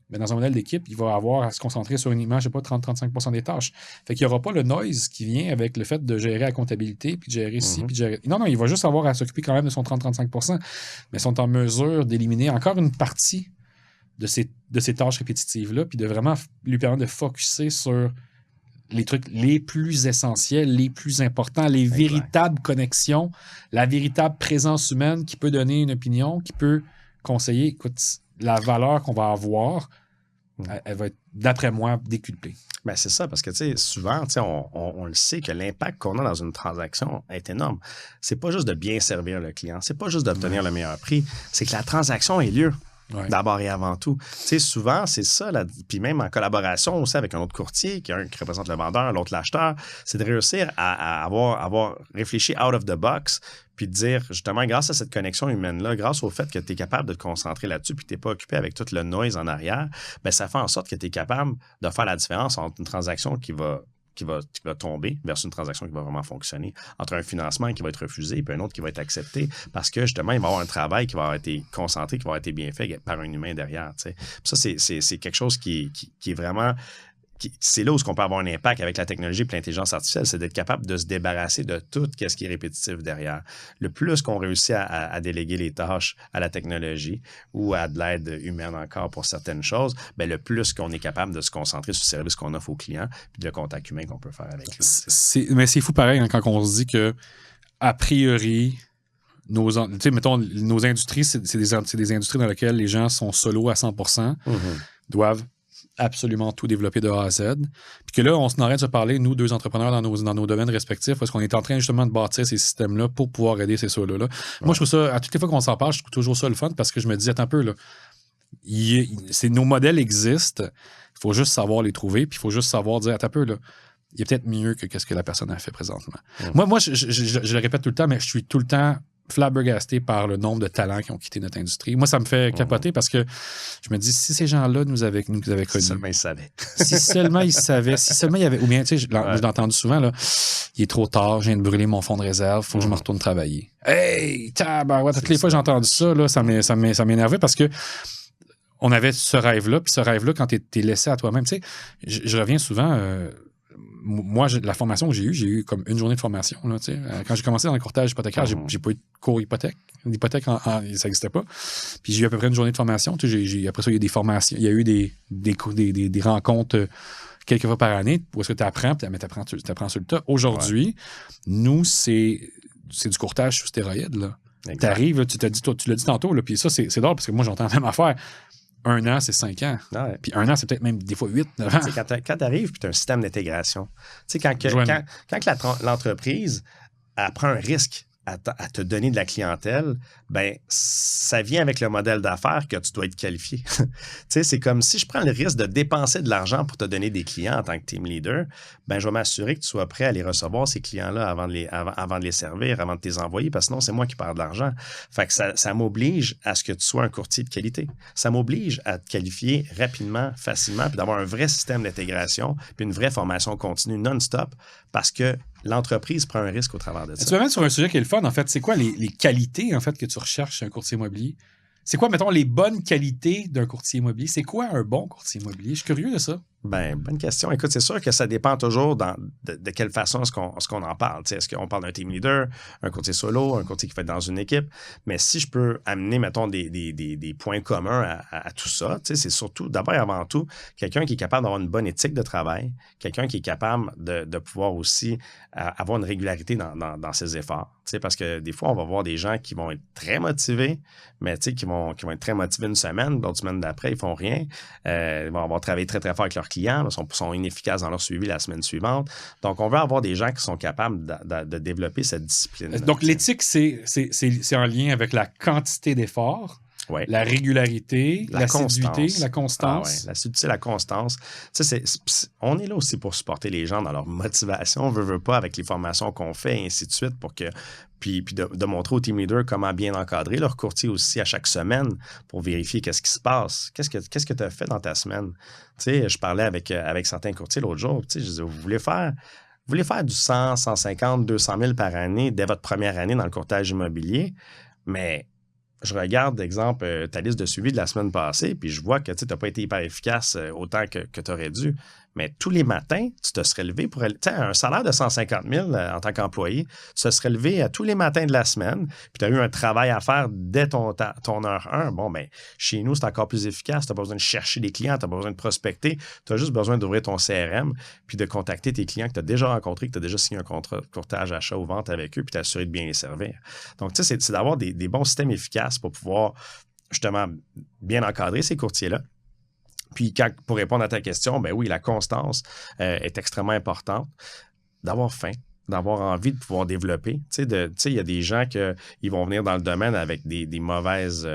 mais dans un modèle d'équipe, il va avoir à se concentrer sur uniquement, je sais pas, 30-35 des tâches. Fait qu'il n'y aura pas le noise qui vient avec le fait de gérer la comptabilité, puis de gérer ci, puis de gérer... Non, il va juste avoir à s'occuper quand même de son 30-35 mais ils sont en mesure d'éliminer encore une partie de ces tâches répétitives-là, puis de vraiment lui permettre de focusser sur les trucs les plus essentiels, les plus importants, les véritables connexions, la véritable présence humaine qui peut donner une opinion, qui peut conseiller. Écoute, la valeur qu'on va avoir, elle va être, d'après moi, décuplée. Ben c'est ça, parce que souvent, on le sait que l'impact qu'on a dans une transaction est énorme. C'est pas juste de bien servir le client, c'est pas juste d'obtenir le meilleur prix, c'est que la transaction ait lieu. Ouais. D'abord et avant tout. Souvent, c'est ça, puis même en collaboration aussi avec un autre courtier, qui représente le vendeur, l'autre l'acheteur, c'est de réussir à avoir réfléchi out of the box, puis de dire, justement, grâce à cette connexion humaine-là, grâce au fait que tu es capable de te concentrer là-dessus, puis que tu n'es pas occupé avec tout le noise en arrière, bien, ça fait en sorte que tu es capable de faire la différence entre une transaction qui va tomber versus une transaction qui va vraiment fonctionner, entre un financement qui va être refusé et un autre qui va être accepté parce que, justement, il va y avoir un travail qui va avoir été concentré, qui va avoir été bien fait par un humain derrière. T'sais. Ça, c'est quelque chose qui est vraiment... c'est là où on peut avoir un impact avec la technologie et l'intelligence artificielle, c'est d'être capable de se débarrasser de tout ce qui est répétitif derrière. Le plus qu'on réussit à déléguer les tâches à la technologie ou à de l'aide humaine encore pour certaines choses, bien, le plus qu'on est capable de se concentrer sur le service qu'on offre aux clients puis le contact humain qu'on peut faire avec eux. Mais c'est fou pareil quand on se dit que, a priori, nos industries, c'est des industries dans lesquelles les gens sont solo à 100%, doivent absolument tout développer de A à Z. Puis que là, on s'en arrête de se parler, nous, deux entrepreneurs dans nos domaines respectifs, parce qu'on est en train justement de bâtir ces systèmes-là pour pouvoir aider ces solos-là. Ouais. Moi, je trouve ça, à toutes les fois qu'on s'en parle, je trouve toujours ça le fun parce que je me dis, attends un peu, là, nos modèles existent, il faut juste savoir les trouver, puis il faut juste savoir dire, attends un peu, là, il y a peut-être mieux que ce que la personne a fait présentement. Moi, je le répète tout le temps, mais je suis tout le temps flabbergasté par le nombre de talents qui ont quitté notre industrie. Moi, ça me fait capoter parce que je me dis, si ces gens-là nous avaient connus... Si seulement ils savaient. Si seulement ils savaient, si seulement il y avait... Ou bien, tu sais, je l'ai entendu souvent, là, il est trop tard, je viens de brûler mon fonds de réserve, il faut que je me retourne travailler. Hey! Ouais, toutes les fois que j'ai entendu ça, là, ça m'énervait parce que on avait ce rêve-là, puis ce rêve-là, quand t'es laissé à toi-même, tu sais, je reviens souvent... moi, la formation que j'ai eue comme une journée de formation. Là, quand j'ai commencé dans le courtage hypothécaire, j'ai pas eu de cours hypothèque. L'hypothèque, ça n'existait pas. Puis j'ai eu à peu près une journée de formation. Après ça, il y a eu des formations. Il y a eu des rencontres quelques fois par année où est-ce que tu apprends, mais tu apprends sur le tas. Aujourd'hui, nous, c'est du courtage sous stéroïdes. Tu arrives, tu l'as dit tantôt, là, puis ça, c'est drôle parce que moi, j'entends la même affaire. 1 an, c'est 5 ans. Ouais. Puis 1 an, c'est peut-être même des fois 8, 9 ans. Quand tu arrives, puis tu as un système d'intégration. Quand l'entreprise prend un risque à te donner de la clientèle, ben ça vient avec le modèle d'affaires que tu dois être qualifié. C'est comme si je prends le risque de dépenser de l'argent pour te donner des clients en tant que team leader, ben je vais m'assurer que tu sois prêt à les recevoir, ces clients-là, avant de les servir, avant de les envoyer, parce que sinon, c'est moi qui perds de l'argent. Fait que ça m'oblige à ce que tu sois un courtier de qualité. Ça m'oblige à te qualifier rapidement, facilement, puis d'avoir un vrai système d'intégration, puis une vraie formation continue non-stop, parce que l'entreprise prend un risque au travers de ça. Tu vas mettre sur un sujet qui est le fun, en fait. C'est quoi les qualités, en fait, que tu recherches chez un courtier immobilier? C'est quoi, mettons, les bonnes qualités d'un courtier immobilier? C'est quoi un bon courtier immobilier? Je suis curieux de ça. Ben, bonne question. Écoute, c'est sûr que ça dépend toujours de quelle façon est-ce qu'on en parle. Est-ce qu'on parle d'un team leader, un courtier solo, un courtier qui fait dans une équipe? Mais si je peux amener, mettons, des points communs à tout ça, c'est surtout, d'abord et avant tout, quelqu'un qui est capable d'avoir une bonne éthique de travail, quelqu'un qui est capable de pouvoir aussi avoir une régularité dans ses efforts. Parce que des fois, on va voir des gens qui vont être très motivés, mais qui vont être très motivés une semaine, l'autre semaine d'après, ils font rien. Ils vont avoir travaillé très, très fort avec leurs clients, sont inefficaces dans leur suivi la semaine suivante. Donc, on veut avoir des gens qui sont capables de développer cette discipline. Donc, l'éthique, c'est en lien avec la quantité d'efforts. Ouais. la régularité, l'assiduité, la constance. Ah ouais. L'assiduité, la constance. Tu sais, on est là aussi pour supporter les gens dans leur motivation. On veut pas avec les formations qu'on fait et ainsi de suite pour que... Puis de montrer aux team leaders comment bien encadrer leur courtier aussi à chaque semaine pour vérifier qu'est-ce qui se passe. Qu'est-ce que tu as fait dans ta semaine? Tu sais, je parlais avec certains courtiers l'autre jour. Tu sais, je disais, vous voulez faire du 100, 150, 200 000 par année dès votre première année dans le courtage immobilier, mais je regarde, exemple, ta liste de suivi de la semaine passée, puis je vois que tu n'as pas été hyper efficace autant que tu aurais dû. Mais tous les matins, tu te serais levé pour... Tu sais, un salaire de 150 000 en tant qu'employé, tu te serais levé à tous les matins de la semaine, puis tu as eu un travail à faire dès ton heure 1. Bon, bien, chez nous, c'est encore plus efficace. Tu n'as pas besoin de chercher des clients, tu n'as pas besoin de prospecter. Tu as juste besoin d'ouvrir ton CRM, puis de contacter tes clients que tu as déjà rencontrés, que tu as déjà signé un contrat de courtage, achat ou vente avec eux, puis t'assurer de bien les servir. Donc, tu sais, c'est d'avoir des bons systèmes efficaces pour pouvoir, justement, bien encadrer ces courtiers-là. Puis, pour répondre à ta question, ben oui, la constance est extrêmement importante. D'avoir faim, d'avoir envie de pouvoir développer. Tu sais, il y a des gens qui vont venir dans le domaine avec des mauvaises...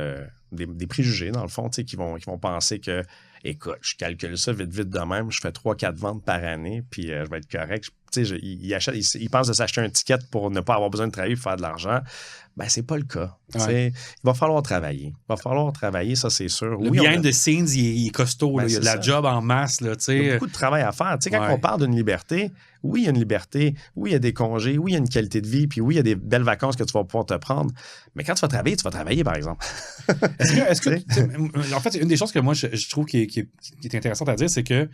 des préjugés, dans le fond, tu sais, qui vont penser que, écoute, je calcule ça vite de même, je fais 3-4 ventes par année, puis je vais être correct. Tu sais, ils pensent de s'acheter un ticket pour ne pas avoir besoin de travailler pour faire de l'argent. Ben, c'est pas le cas. Ouais. Il va falloir travailler. Ça, c'est sûr. Le behind the scenes, il est costaud. Ben, il y a de la job en masse. Là, il y a beaucoup de travail à faire. Tu sais, quand on parle d'une liberté, oui, il y a une liberté. Oui, il y a des congés. Oui, il y a une qualité de vie. Puis oui, il y a des belles vacances que tu vas pouvoir te prendre. Mais quand tu vas travailler, par exemple. En fait, une des choses que moi, je trouve qui est intéressante à dire, c'est que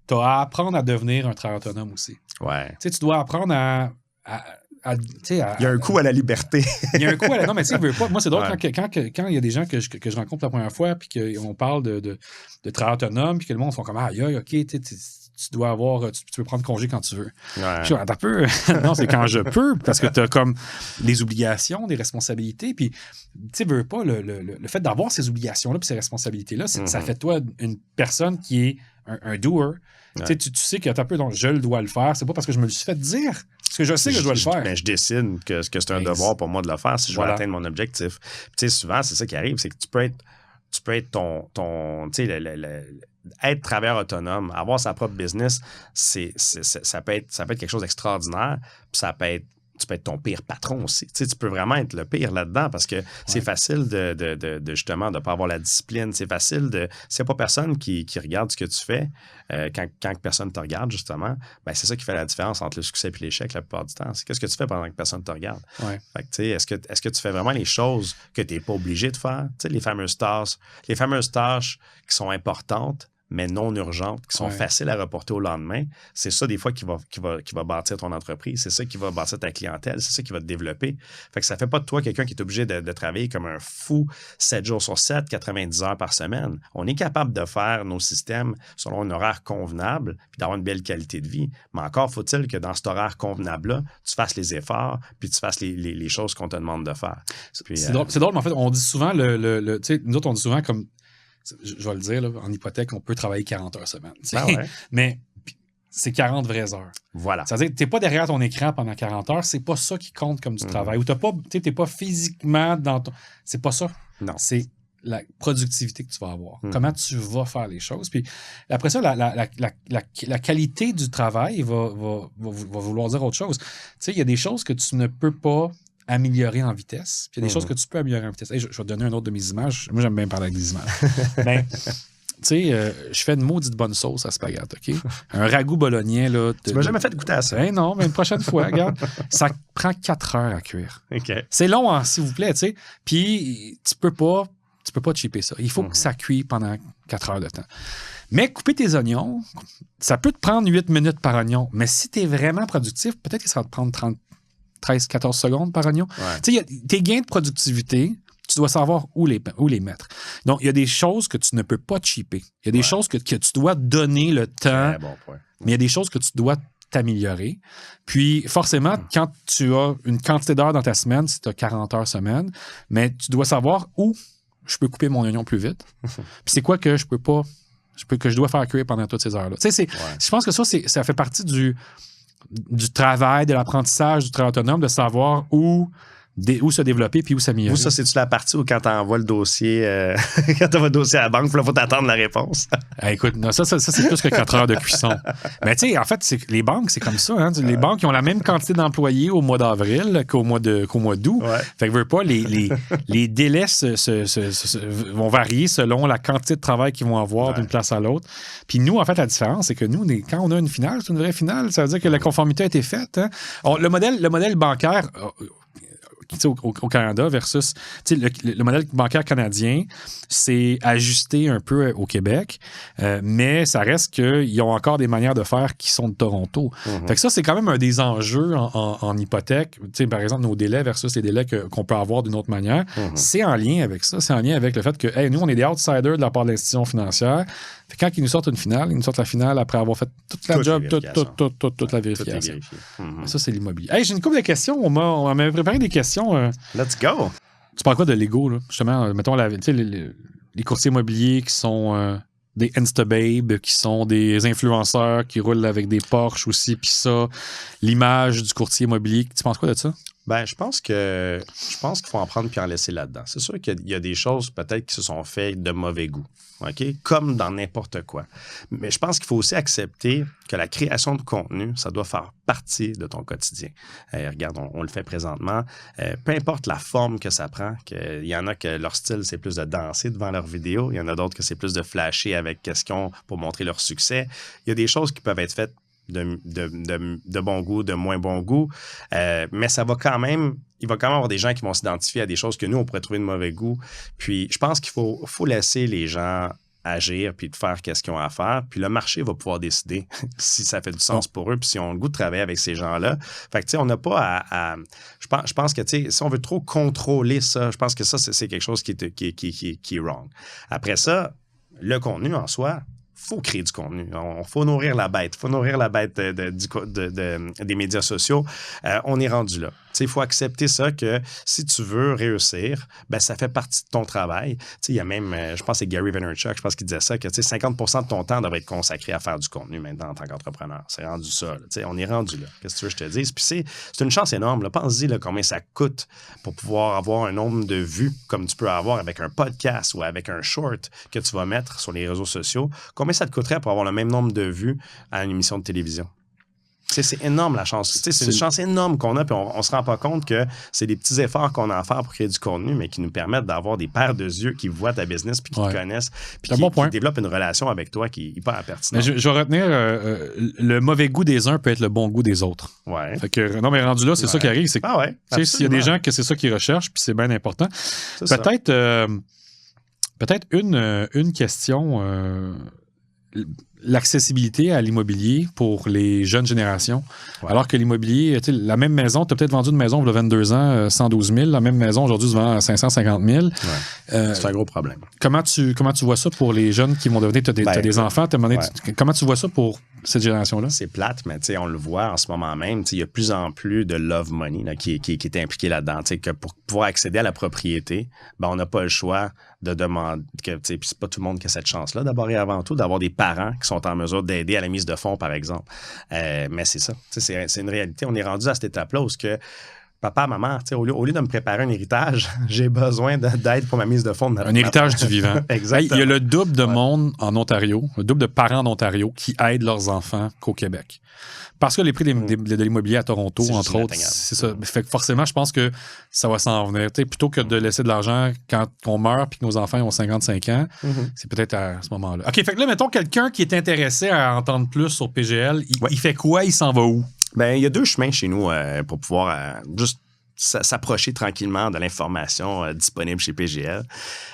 tu as à apprendre à devenir un travailleur autonome aussi. Ouais. Tu dois apprendre à il y a un coût à la liberté. Il y a un coût à la... Non, mais tu sais, pas. Moi, c'est drôle quand il y a des gens que je rencontre la première fois puis qu'on parle de travail autonome puis que le monde font comme OK, tu dois avoir... Tu peux prendre congé quand tu veux. Ouais. Je dis, attends un peu. Non, c'est quand je peux parce que tu as comme des obligations, des responsabilités. Puis, tu sais, veux pas le fait d'avoir ces obligations-là puis ces responsabilités-là, ça fait de toi une personne qui est un doer. Ouais. Tu sais que donc je le dois le faire. C'est pas parce que je me le suis fait dire. Parce que je sais que je dois le faire. Ben, je décide que c'est un devoir pour moi de le faire si je veux atteindre mon objectif. Tu sais, souvent, c'est ça qui arrive, c'est que tu peux être ton tu sais, être travailleur autonome, avoir sa propre business, ça peut être quelque chose d'extraordinaire. Puis tu peux être ton pire patron aussi. Tu sais, tu peux vraiment être le pire là-dedans parce que c'est facile de justement de ne pas avoir la discipline. C'est facile de... S'il n'y a pas personne qui regarde ce que tu fais, quand personne te regarde, justement, ben c'est ça qui fait la différence entre le succès et l'échec la plupart du temps. C'est qu'est-ce que tu fais pendant que personne te regarde. Ouais. Fait que, tu sais, est-ce que tu fais vraiment les choses que tu n'es pas obligé de faire? Tu sais, les fameuses tâches qui sont importantes, mais non urgentes, qui sont faciles à reporter au lendemain. C'est ça, des fois, qui va bâtir ton entreprise. C'est ça qui va bâtir ta clientèle. C'est ça qui va te développer. Fait que ça fait pas de toi quelqu'un qui est obligé de travailler comme un fou 7 jours sur 7, 90 heures par semaine. On est capable de faire nos systèmes selon un horaire convenable puis d'avoir une belle qualité de vie. Mais encore faut-il que dans cet horaire convenable-là, tu fasses les efforts puis tu fasses les choses qu'on te demande de faire. Puis, c'est drôle, mais en fait, on dit souvent, tu sais, nous autres, on dit souvent comme je vais le dire, là, en hypothèque, on peut travailler 40 heures semaine. Mais c'est 40 vraies heures. Voilà. C'est-à-dire que tu n'es pas derrière ton écran pendant 40 heures, c'est pas ça qui compte comme du travail. Ou tu n'es pas physiquement dans ton... C'est pas ça. Non. C'est la productivité que tu vas avoir. Comment tu vas faire les choses. Puis après ça, la qualité du travail va vouloir dire autre chose. Tu sais, il y a des choses que tu ne peux pas améliorer en vitesse. Puis il y a des choses que tu peux améliorer en vitesse. Hey, je vais te donner un autre de mes images. Moi, j'aime bien parler avec des images. Ben, tu sais, je fais une maudite bonne sauce à spaghetti, OK? Un ragoût bolognais, là. Tu m'as jamais fait goûter à ça. Ben non, mais une prochaine fois, regarde. Ça prend 4 heures à cuire. Okay. C'est long, hein, s'il vous plaît, tu sais. Puis tu peux pas cheaper ça. Il faut que ça cuise pendant 4 heures de temps. Mais couper tes oignons, ça peut te prendre 8 minutes par oignon. Mais si tu es vraiment productif, peut-être que ça va te prendre 13-14 secondes par oignon. Ouais. Tu sais, tes gains de productivité, tu dois savoir où les mettre. Donc, il y a des choses que tu ne peux pas cheaper. Il y a des choses que tu dois donner le temps. Bon point. Mais il y a des choses que tu dois t'améliorer. Puis, forcément, quand tu as une quantité d'heures dans ta semaine, si tu as 40 heures semaine, mais tu dois savoir où je peux couper mon oignon plus vite. Puis, c'est quoi que je dois faire cuire pendant toutes ces heures-là. Tu sais, je pense que ça fait partie du travail, de l'apprentissage du travail autonome, de savoir où où se développer puis où s'améliorer. Ou ça, c'est-tu la partie où quand tu envoies le dossier, quand tu envoies le dossier à la banque, il faut t'attendre la réponse? Écoute, non, ça c'est plus que 4 heures de cuisson. Mais tu sais, en fait, les banques, c'est comme ça. Hein? Les banques, ils ont la même quantité d'employés au mois d'avril qu'au mois d'août. Ouais. Fait que veux pas, les délais vont varier selon la quantité de travail qu'ils vont avoir d'une place à l'autre. Puis nous, en fait, la différence, c'est que nous, quand on a une finale, c'est une vraie finale. Ça veut dire que la conformité a été faite. Hein? Le modèle bancaire... Au Canada versus le modèle bancaire canadien, c'est ajusté un peu au Québec, mais ça reste qu'ils ont encore des manières de faire qui sont de Toronto. Fait que ça, c'est quand même un des enjeux en hypothèque. Par exemple, nos délais versus les délais qu'on peut avoir d'une autre manière. C'est en lien avec ça. C'est en lien avec le fait que nous, on est des outsiders de la part de l'institution financière. Fait que quand ils nous sortent une finale, ils nous sortent la finale après avoir fait toute la job, toute la vérification. Ça, c'est l'immobilier. Hey, j'ai une couple de questions. On m'a préparé des questions. Let's go! Tu parles quoi de Lego, là? Justement, mettons, les courtiers immobiliers qui sont des Instababes, qui sont des influenceurs qui roulent avec des Porsche aussi, puis ça, l'image du courtier immobilier. Tu penses quoi de ça? Ben, je pense qu'il faut en prendre puis en laisser là-dedans. C'est sûr qu'il y a des choses peut-être qui se sont faites de mauvais goût, OK? Comme dans n'importe quoi. Mais je pense qu'il faut aussi accepter que la création de contenu, ça doit faire partie de ton quotidien. Regarde, on le fait présentement. Peu importe la forme que ça prend, il y en a que leur style, c'est plus de danser devant leur vidéo. Il y en a d'autres que c'est plus de flasher avec qu'est-ce qu'ils ont pour montrer leur succès. Il y a des choses qui peuvent être faites de bon goût, de moins bon goût. Mais il va quand même avoir des gens qui vont s'identifier à des choses que nous, on pourrait trouver de mauvais goût. Puis, je pense qu'il faut laisser les gens agir puis de faire qu'est-ce qu'ils ont à faire. Puis, le marché va pouvoir décider si ça fait du sens pour eux puis si on a le goût de travailler avec ces gens-là. Fait que, tu sais, on n'a pas à je pense que, tu sais, si on veut trop contrôler ça, je pense que ça, c'est quelque chose qui est wrong. Après ça, le contenu en soi, faut créer du contenu. Faut nourrir la bête. Faut nourrir la bête des médias sociaux. On est rendu là. Il faut accepter ça que si tu veux réussir, ben, ça fait partie de ton travail. Il y a même, je pense que c'est Gary Vaynerchuk, je pense qu'il disait ça, que 50% de ton temps devrait être consacré à faire du contenu maintenant en tant qu'entrepreneur. C'est rendu ça. On est rendu là. Qu'est-ce que tu veux que je te dise? Puis c'est une chance énorme. Là. Pense-y là, combien ça coûte pour pouvoir avoir un nombre de vues comme tu peux avoir avec un podcast ou avec un short que tu vas mettre sur les réseaux sociaux. Combien ça te coûterait pour avoir le même nombre de vues à une émission de télévision? C'est énorme la chance. C'est une chance énorme qu'on a, puis on se rend pas compte que c'est des petits efforts qu'on a à faire pour créer du contenu, mais qui nous permettent d'avoir des paires de yeux qui voient ta business, puis qui te connaissent, puis qui développent une relation avec toi qui est hyper pertinente. Mais je vais retenir, le mauvais goût des uns peut être le bon goût des autres. Ouais. Fait que, non, mais rendu là, c'est ça qui arrive. S'il y a des gens que c'est ça qu'ils recherchent, puis c'est bien important. Peut-être une question... l'accessibilité à l'immobilier pour les jeunes générations. Ouais. Alors que l'immobilier, la même maison, tu as peut-être vendu une maison il y a 22 ans, 112 000. La même maison, aujourd'hui, se vend à 550 000. Ouais. C'est un gros problème. Comment tu vois ça pour les jeunes qui vont devenir... Tu as des enfants, comment tu vois ça pour cette génération-là? C'est plate, mais on le voit en ce moment même. Il y a de plus en plus de love money là, qui est impliqué là-dedans. Que pour pouvoir accéder à la propriété, ben, on n'a pas le choix de demander... Puis c'est pas tout le monde qui a cette chance-là, d'abord et avant tout, d'avoir des parents qui sont en mesure d'aider à la mise de fonds, par exemple. Mais c'est ça. C'est une réalité. On est rendu à cette étape-là où papa, maman, au lieu de me préparer un héritage, j'ai besoin d'aide pour ma mise de fonds. Un héritage du vivant. Exactement. Il y a le double de monde en Ontario, le double de parents en Ontario qui aident leurs enfants qu'au Québec. Parce que les prix de l'immobilier à Toronto, entre autres, c'est ça. Fait que forcément, je pense que ça va s'en venir. Plutôt que de laisser de l'argent quand on meurt et que nos enfants ont 55 ans, c'est peut-être à ce moment-là. OK, fait que là, mettons quelqu'un qui est intéressé à entendre plus sur PGL, il fait quoi? Il s'en va où? Ben, il y a deux chemins chez nous pour pouvoir juste s'approcher tranquillement de l'information disponible chez PGL.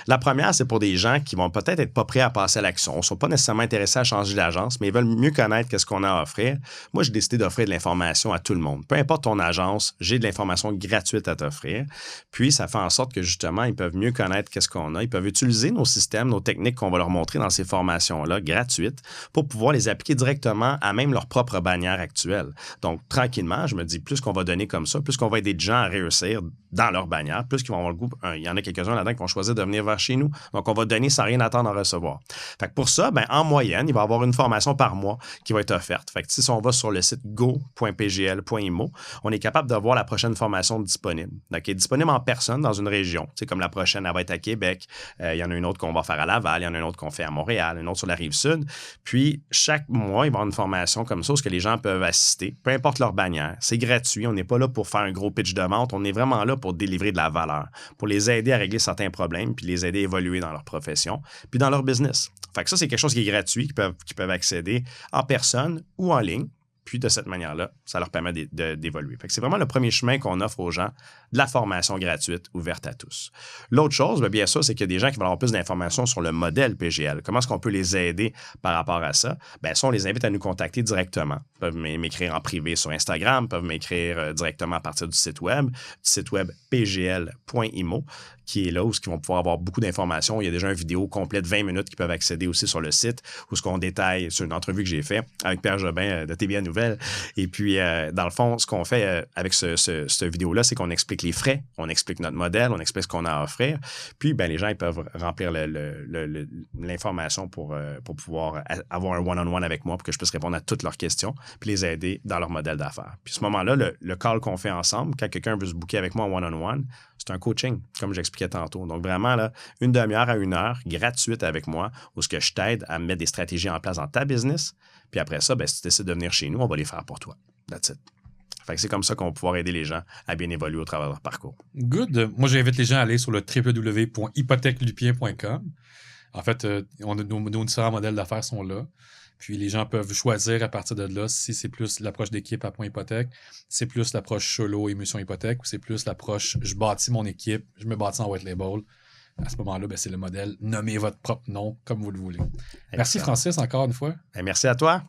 La première, c'est pour des gens qui vont peut-être être pas prêts à passer à l'action. Ils ne sont pas nécessairement intéressés à changer d'agence, mais ils veulent mieux connaître qu'est-ce qu'on a à offrir. Moi, j'ai décidé d'offrir de l'information à tout le monde. Peu importe ton agence, j'ai de l'information gratuite à t'offrir. Puis, ça fait en sorte que, justement, ils peuvent mieux connaître qu'est-ce qu'on a. Ils peuvent utiliser nos systèmes, nos techniques qu'on va leur montrer dans ces formations-là, gratuites, pour pouvoir les appliquer directement à même leur propre bannière actuelle. Donc, tranquillement, je me dis, plus qu'on va donner comme ça, plus qu'on va aider des gens à réussir dans leur bannière, plus qu'ils vont avoir le goût. Il y en a quelques-uns là-dedans qui vont choisir de venir vers chez nous. Donc, on va donner sans rien attendre à recevoir. Fait que pour ça, en moyenne, il va y avoir une formation par mois qui va être offerte. Fait que si on va sur le site go.pgl.imo, on est capable de voir la prochaine formation disponible. Donc, elle est disponible en personne dans une région. C'est comme la prochaine, elle va être à Québec. Il y en a une autre qu'on va faire à Laval. Il y en a une autre qu'on fait à Montréal. Une autre sur la Rive-Sud. Puis, chaque mois, il va y avoir une formation comme ça où les gens peuvent assister, peu importe leur bannière. C'est gratuit. On n'est pas là pour faire un gros pitch de vente. On est vraiment là pour délivrer de la valeur, pour les aider à régler certains problèmes, puis les aider à évoluer dans leur profession, puis dans leur business. Fait que ça, c'est quelque chose qui est gratuit, qui peuvent accéder en personne ou en ligne. Puis de cette manière-là, ça leur permet d'évoluer. Fait que c'est vraiment le premier chemin qu'on offre aux gens, de la formation gratuite ouverte à tous. L'autre chose, bien sûr, c'est qu'il y a des gens qui veulent avoir plus d'informations sur le modèle PGL. Comment est-ce qu'on peut les aider par rapport à ça? Ça, on les invite à nous contacter directement. Ils peuvent m'écrire en privé sur Instagram, peuvent m'écrire directement à partir du site web pgl.imo, qui est là où ils vont pouvoir avoir beaucoup d'informations. Il y a déjà une vidéo complète de 20 minutes qui peuvent accéder aussi sur le site, où ce qu'on détaille sur une entrevue que j'ai faite avec Pierre Jobin de TVA Nouvelles. Et puis, dans le fond, ce qu'on fait avec cette vidéo-là, c'est qu'on explique les frais, on explique notre modèle, on explique ce qu'on a à offrir. Puis, les gens ils peuvent remplir l'information pour pouvoir avoir un one-on-one avec moi pour que je puisse répondre à toutes leurs questions puis les aider dans leur modèle d'affaires. Puis, à ce moment-là, le call qu'on fait ensemble, quand quelqu'un veut se booker avec moi en one-on-one, c'est un coaching, comme j'expliquais tantôt. Donc, vraiment, là, une demi-heure à 1 heure, gratuite avec moi, où ce que je t'aide à mettre des stratégies en place dans ta business. Puis après ça, si tu décides de venir chez nous, on va les faire pour toi. That's it. Fait que c'est comme ça qu'on va pouvoir aider les gens à bien évoluer au travers de leur parcours. Good. Moi, j'invite les gens à aller sur le www.hypothèquelupien.com. En fait, nos différents modèles d'affaires sont là. Puis les gens peuvent choisir à partir de là si c'est plus l'approche d'équipe à point hypothèque, c'est plus l'approche solo émission hypothèque ou c'est plus l'approche je bâtis mon équipe, je me bâtis en white label. À ce moment-là, c'est le modèle nommez votre propre nom comme vous le voulez. Merci Francis encore une fois. Merci à toi.